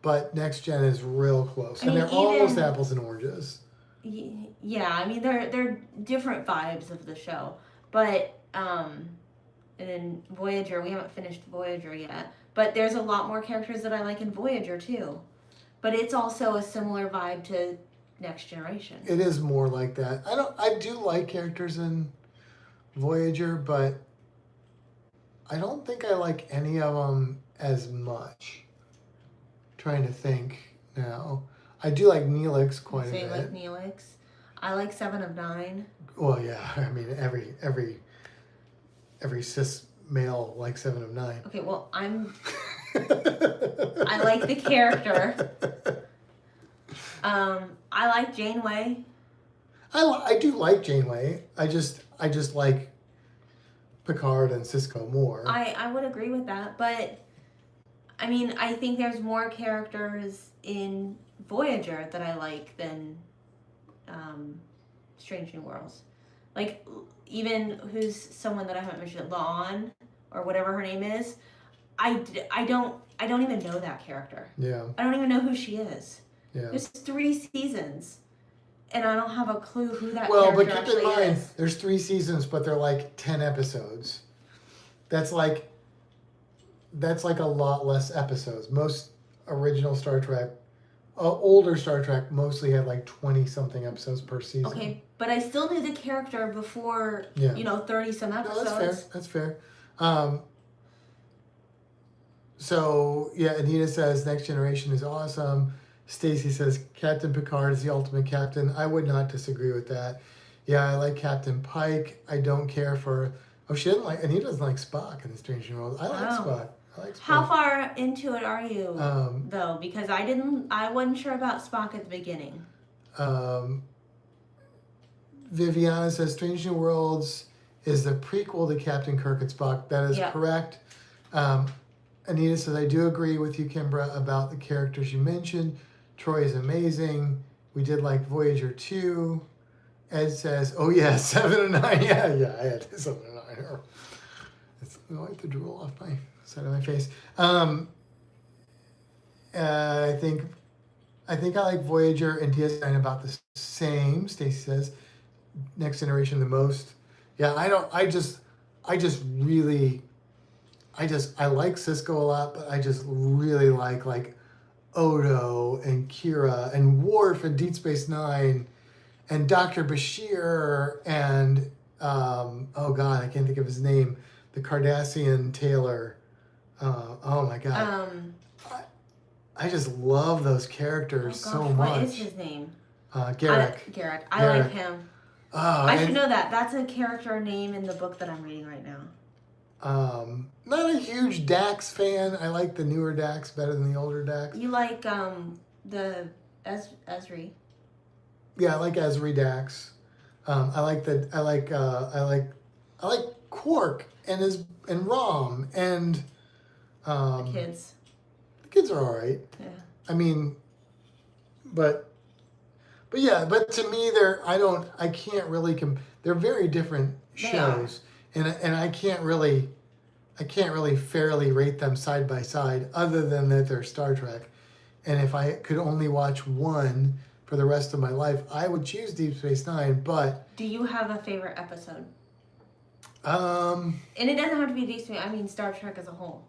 but Next Gen is real close, and they're almost apples and oranges. Yeah, I mean they're different vibes of the show, but and then Voyager, we haven't finished Voyager yet, but there's a lot more characters that I like in Voyager too, but it's also a similar vibe to Next Generation. It is more like that. I do like characters in Voyager, but I don't think I like any of them as much. Trying to think now. I do like Neelix quite a bit. You like Neelix? I like 7 of 9. Well, yeah. I mean, every cis male likes 7 of 9. Okay, well, I like the character. I like Janeway. I do like Janeway. I just like Picard and Cisco more. I would agree with that, but I mean, I think there's more characters in Voyager that I like than Strange New Worlds. Like, even who's someone that I haven't mentioned, La'an, or whatever her name is, I don't even know that character. Yeah. I don't even know who she is. Yeah. There's 3 seasons, and I don't have a clue who that character character but keep in mind, is. there's 3 seasons, but they're like 10 episodes. That's like a lot less episodes. Most original Star Trek, older Star Trek, mostly had like 20-something episodes per season. Okay, but I still knew the character before, 30-some episodes. No, that's fair. So, yeah, Anita says Next Generation is awesome. Stacy says Captain Picard is the ultimate captain. I would not disagree with that. Yeah, I like Captain Pike. I don't care for... Oh, Anita doesn't like Spock in the Strange New World. I like Spock. How far into it are you, though? Because I wasn't sure about Spock at the beginning. Viviana says Strange New Worlds is the prequel to Captain Kirk and Spock. That is Yep. correct. Anita says, I do agree with you, Kimbra, about the characters you mentioned. Troy is amazing. We did like Voyager 2. Ed says, oh yeah, 7 and 9. Yeah, I had 7 and 9. It's wipe the drool off my side of my face. I think I like Voyager and DS9 about the same. Stacy says, Next Generation the most. Yeah, I like Cisco a lot, but I just really like Odo and Kira and Worf and Deep Space Nine and Dr. Bashir and oh god, I can't think of his name. The Cardassian Taylor. Oh my god. I just love those characters so much. What is his name? Garrick. Garrick. I like him. Oh, I should know that. That's a character name in the book that I'm reading right now. Not a huge Dax fan. I like the newer Dax better than the older Dax. You like the Ezri. Yeah, I like Ezri Dax. I like Quark and Rom and The kids. The kids are all right. Yeah. I mean, but to me I can't really they're very different shows, and I can't really fairly rate them side by side, other than that they're Star Trek. And if I could only watch one for the rest of my life, I would choose Deep Space Nine. But do you have a favorite episode? And it doesn't have to be Deep Space. I mean Star Trek as a whole.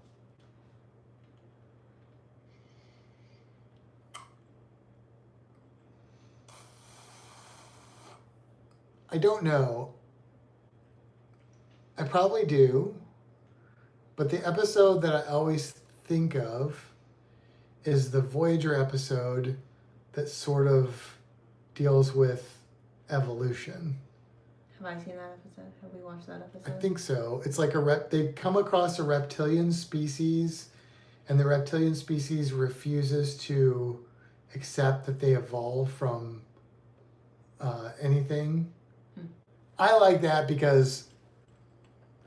I don't know. I probably do. But the episode that I always think of is the Voyager episode that sort of deals with evolution. Have I seen that episode? Have we watched that episode? I think so. It's like they come across a reptilian species, and the reptilian species refuses to accept that they evolved from anything. I like that because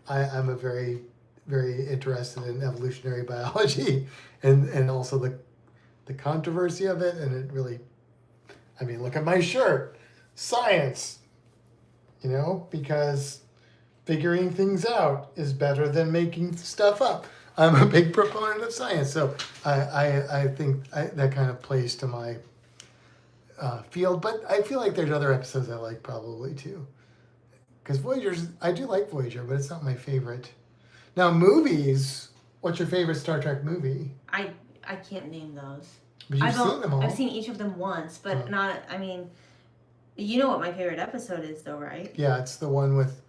I'm a very, very interested in evolutionary biology and also the controversy of it. And it really, I mean, look at my shirt. Science, because figuring things out is better than making stuff up. I'm a big proponent of science. So I think that kind of plays to my field. But I feel like there's other episodes I like probably too. Because I do like Voyager, but it's not my favorite. Now, movies, what's your favorite Star Trek movie? I can't name those. But you've seen them all. I've seen each of them once, but not, I mean, you know what my favorite episode is though, right? Yeah, it's the one with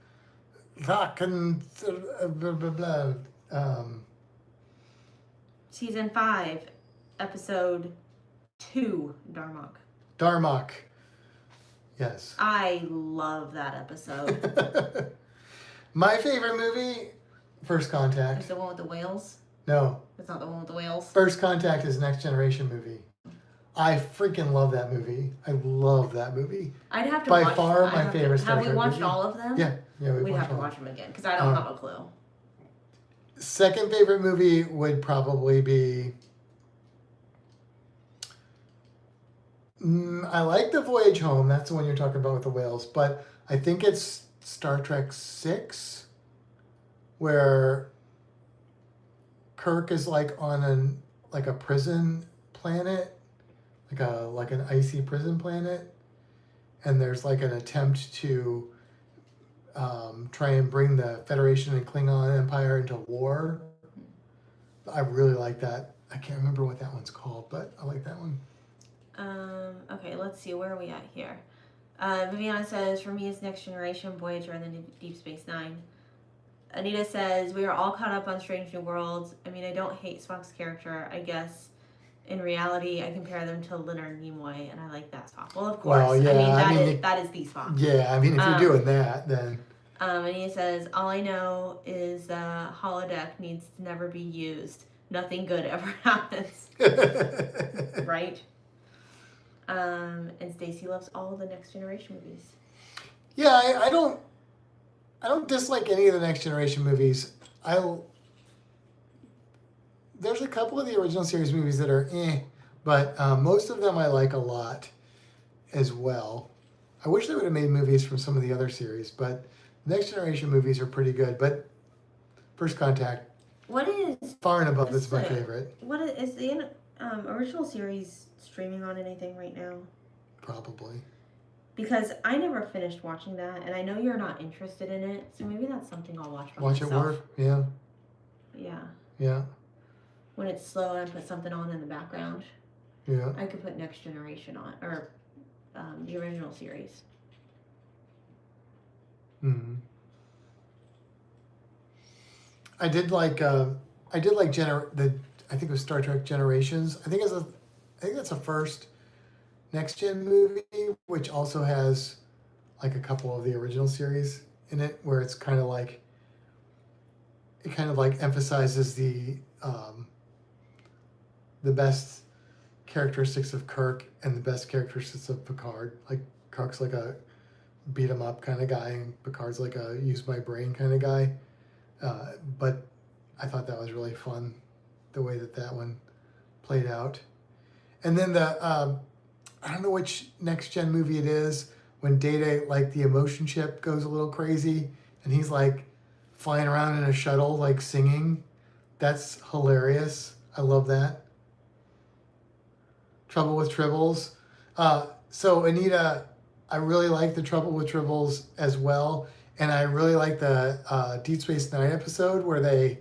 Doc and blah, blah, blah. Season 5, episode 2, Darmok. Darmok. Yes. I love that episode. My favorite movie, First Contact. Is the one with the whales? No. It's not the one with the whales? First Contact is Next Generation movie. I freaking love that movie. I love that movie. I'd have to By watch. far my favorite Star Trek Have we watched movie. all of them? Yeah, we'd have to watch them again because I don't have a clue. Second favorite movie would probably be. I like The Voyage Home. That's the one you're talking about with the whales. But I think it's Star Trek 6, where Kirk is like on a prison planet, like an icy prison planet, and there's like an attempt to try and bring the Federation and Klingon Empire into war. I really like that. I can't remember what that one's called, but I like that one. Okay, let's see. Where are we at here? Viviana says, for me, it's Next Generation, Voyager, and then Deep Space Nine. Anita says, we are all caught up on Strange New Worlds. I mean, I don't hate Spock's character. I guess in reality, I compare them to Leonard Nimoy, and I like that Spock. Well, of course. Well, yeah, that is the Spock. Yeah, I mean, if you're doing that, then... Anita says, all I know is the holodeck needs to never be used. Nothing good ever happens. Right? And Stacy loves all the Next Generation movies. Yeah, don't dislike any of the Next Generation movies. There's a couple of the original series movies that are but most of them I like a lot as well. I wish they would have made movies from some of the other series, but Next Generation movies are pretty good. But First Contact, What is far and above, that's my favorite. What is the original series streaming on anything right now? Probably. Because I never finished watching that, and I know you're not interested in it, so maybe that's something I'll watch by myself. Watch at work? Yeah. Yeah. Yeah. When it's slow and put something on in the background. Yeah. I could put Next Generation on, or the original series. Mm-hmm. I did like I think it was Star Trek Generations. I think that's a first next gen movie, which also has like a couple of the original series in it, where it's kind of like emphasizes the best characteristics of Kirk and the best characteristics of Picard. Like Kirk's like a beat 'em up kind of guy, and Picard's like a use my brain kind of guy. But I thought that was really fun, the way that one played out. And then I don't know which next gen movie it is, when Data, like the emotion chip goes a little crazy and he's like flying around in a shuttle, like singing. That's hilarious. I love that. Trouble with Tribbles. So Anita, I really like the Trouble with Tribbles as well. And I really like the Deep Space Nine episode where they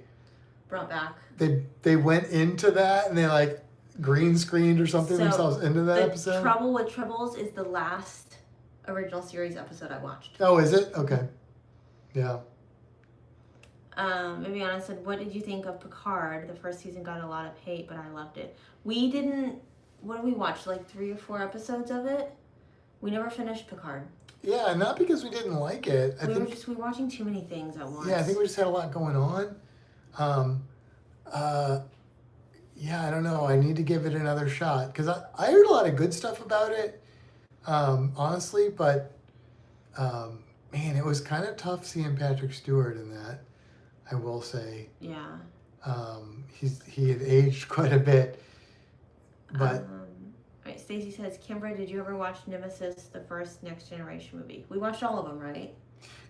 brought back. They went into that and they like green screened or something themselves into that episode. Trouble with Tribbles is the last original series episode I watched. Oh, is it? Okay. Yeah. Viviana said, what did you think of Picard? The first season got a lot of hate, but I loved it. We didn't, what did we watch? Like 3 or 4 episodes of it? We never finished Picard. Yeah, not because we didn't like it. We were watching too many things at once. Yeah, I think we just had a lot going on. Yeah, I don't know. I need to give it another shot because I heard a lot of good stuff about it, honestly. But man, it was kind of tough seeing Patrick Stewart in that. I will say. Yeah. He had aged quite a bit, but. Right, Stacey says, Kimbra, did you ever watch Nemesis, the first Next Generation movie? We watched all of them, right?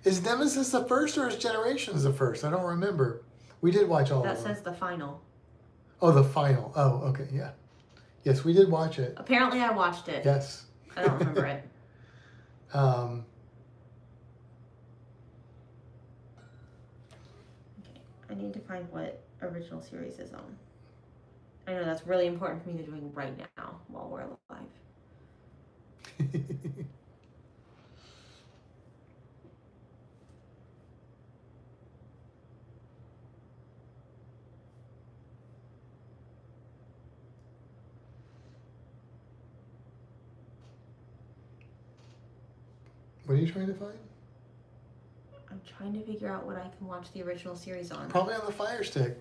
Is Nemesis the first or is Generations the first? I don't remember. We did watch all of them. That says the final. Oh, the final. Oh, okay, yeah. Yes, we did watch it. Apparently I watched it. Yes. I don't remember it. Okay, I need to find what original series is on. I know that's really important for me to do right now while we're alive. What are you trying to find? I'm trying to figure out what I can watch the original series on. Probably on the Fire Stick.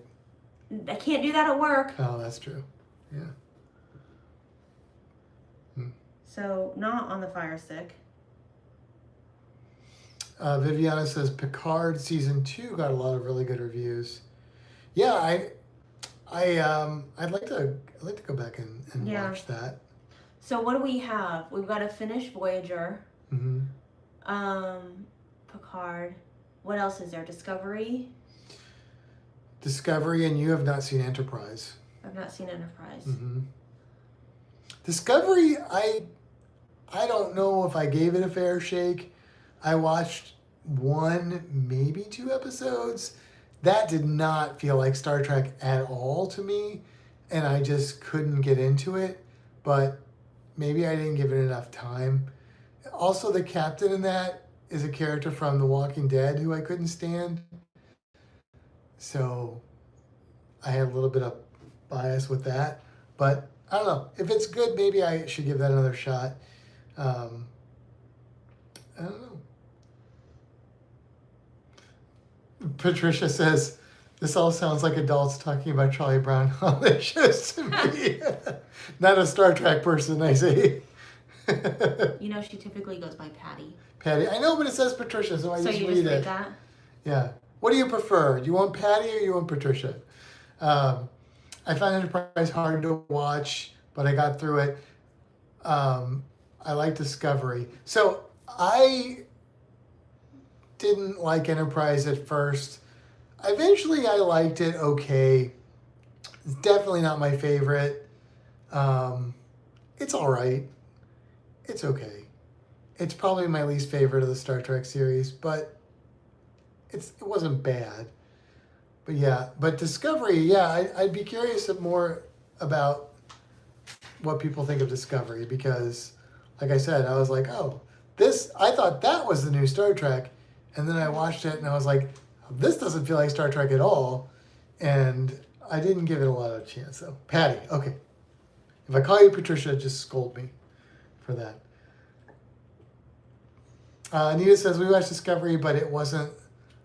I can't do that at work. Oh, that's true. Yeah. So, not on the Fire Stick. Viviana says Picard season 2 got a lot of really good reviews. Yeah, I'd like to go back and watch that. So what do we have? We've got to finish Voyager. Mm-hmm. Picard. What else is there? Discovery, and you have not seen Enterprise. I've not seen Enterprise. Mm-hmm. Discovery, I don't know if I gave it a fair shake. I watched 1, maybe 2 episodes. That did not feel like Star Trek at all to me, and I just couldn't get into it. But maybe I didn't give it enough time. Also, the captain in that is a character from The Walking Dead who I couldn't stand. So I had a little bit of bias with that. But I don't know. If it's good, maybe I should give that another shot. I don't know. Patricia says, this all sounds like adults talking about Charlie Brown holiday shows to me. Not a Star Trek person, I say. You know, she typically goes by Patty. Patty. I know, but it says Patricia, so I just read read it. That? Yeah. What do you prefer? You want Patty or you want Patricia? I found Enterprise hard to watch, but I got through it. I like Discovery. So I didn't like Enterprise at first. Eventually, I liked it okay. It's definitely not my favorite. It's all right. It's okay. It's probably my least favorite of the Star Trek series, but it wasn't bad. But yeah, but Discovery, yeah, I'd be curious more about what people think of Discovery because, like I said, I was like, oh, I thought that was the new Star Trek, and then I watched it and I was like, this doesn't feel like Star Trek at all, and I didn't give it a lot of chance though. Patty, okay. If I call you Patricia, just scold me for that. Anita says we watched Discovery, but it wasn't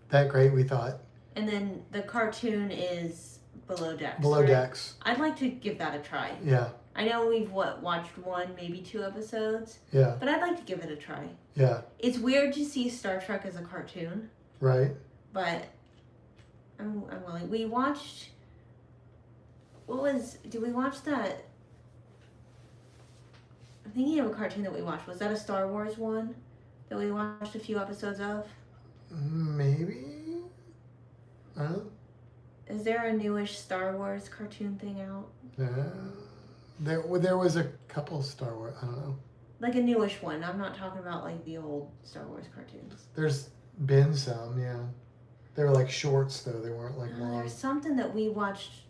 that great, we thought. And then the cartoon is Below Decks. Below right? Decks. I'd like to give that a try. Yeah. I know we've watched one, maybe 2 episodes. Yeah. But I'd like to give it a try. Yeah. It's weird to see Star Trek as a cartoon. Right. But I'm willing. We watched. Did we watch that? I'm thinking of a cartoon that we watched. Was that a Star Wars one that we watched a few episodes of? Maybe. I don't know. Is there a newish Star Wars cartoon thing out? There was a couple Star Wars. I don't know. Like a newish one. I'm not talking about like the old Star Wars cartoons. There's been some, yeah. They were like shorts though. They weren't like long. There's something that we watched.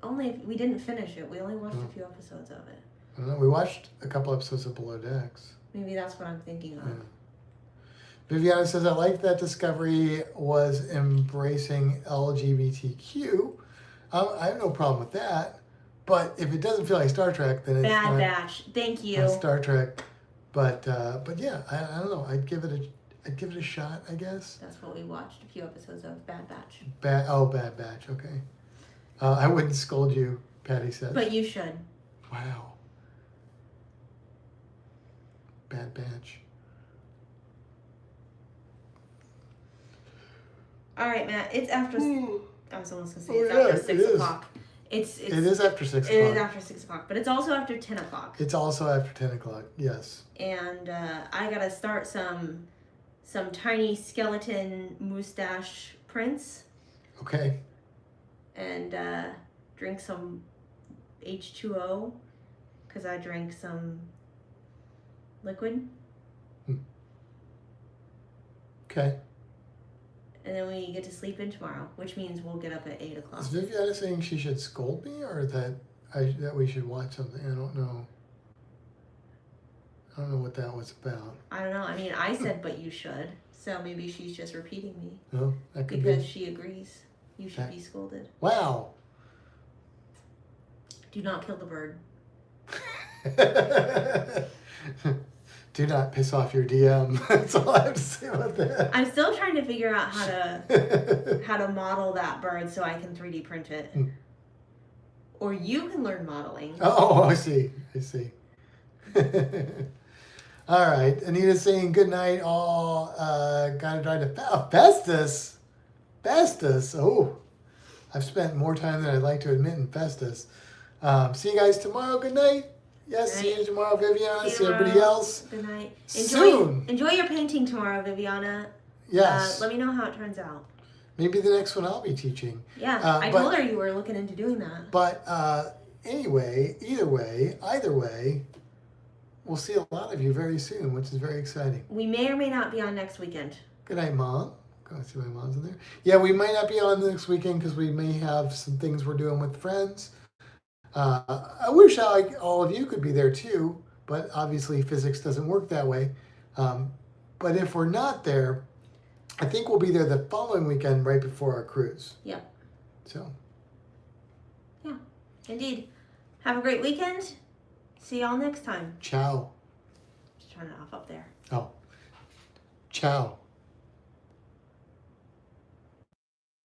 We didn't finish it. We only watched a few episodes of it. I don't know. We watched a couple episodes of Below Decks. Maybe that's what I'm thinking of. Yeah. Viviana says, I like that Discovery was embracing LGBTQ. I have no problem with that. But if it doesn't feel like Star Trek, then it's Bad not Batch. Thank you. not Star Trek. But yeah, I don't know. I'd give it a shot, I guess. That's what we watched a few episodes of. Bad Batch. Bad Batch. Okay. I wouldn't scold you, Patty says. But you should. Wow. Bad Batch. All right, Matt. It's after. I was almost gonna say it's yeah, after 6 o'clock. It is after 6 o'clock. It is after 6 o'clock, but it's also after 10 o'clock. It's also after 10 o'clock. Yes. And I gotta start some tiny skeleton mustache prints. Okay. And drink some H2O because I drank some liquid. Okay. And then we get to sleep in tomorrow, which means we'll get up at 8 o'clock. Is Viviana saying she should scold me or that we should watch something? I don't know. I don't know what that was about. I don't know. I mean, I said, but you should. So maybe she's just repeating me. No, that could because be. she agrees. You should be scolded. Wow. Do not kill the bird. Do not piss off your DM. That's all I have to say about that. I'm still trying to figure out how to model that bird so I can 3D print it. Or you can learn modeling. Oh, I see. All right. Anita's saying good night. All gotta try to Festus. Festus. Oh, I've spent more time than I'd like to admit in Festus. See you guys tomorrow. Good night. Yes, see you tomorrow, Viviana. See everybody else. Good night. Soon. Enjoy your painting tomorrow, Viviana. Yes. Let me know how it turns out. Maybe the next one I'll be teaching. Yeah, I told her you were looking into doing that. But anyway, either way, we'll see a lot of you very soon, which is very exciting. We may or may not be on next weekend. Good night, Mom. Go see my mom's in there. Yeah, we might not be on next weekend because we may have some things we're doing with friends. I wish all of you could be there too, but obviously physics doesn't work that way. But if we're not there, I think we'll be there the following weekend right before our cruise. Yep. So. Yeah, indeed. Have a great weekend. See y'all next time. Ciao. Just turn it off up there. Oh. Ciao.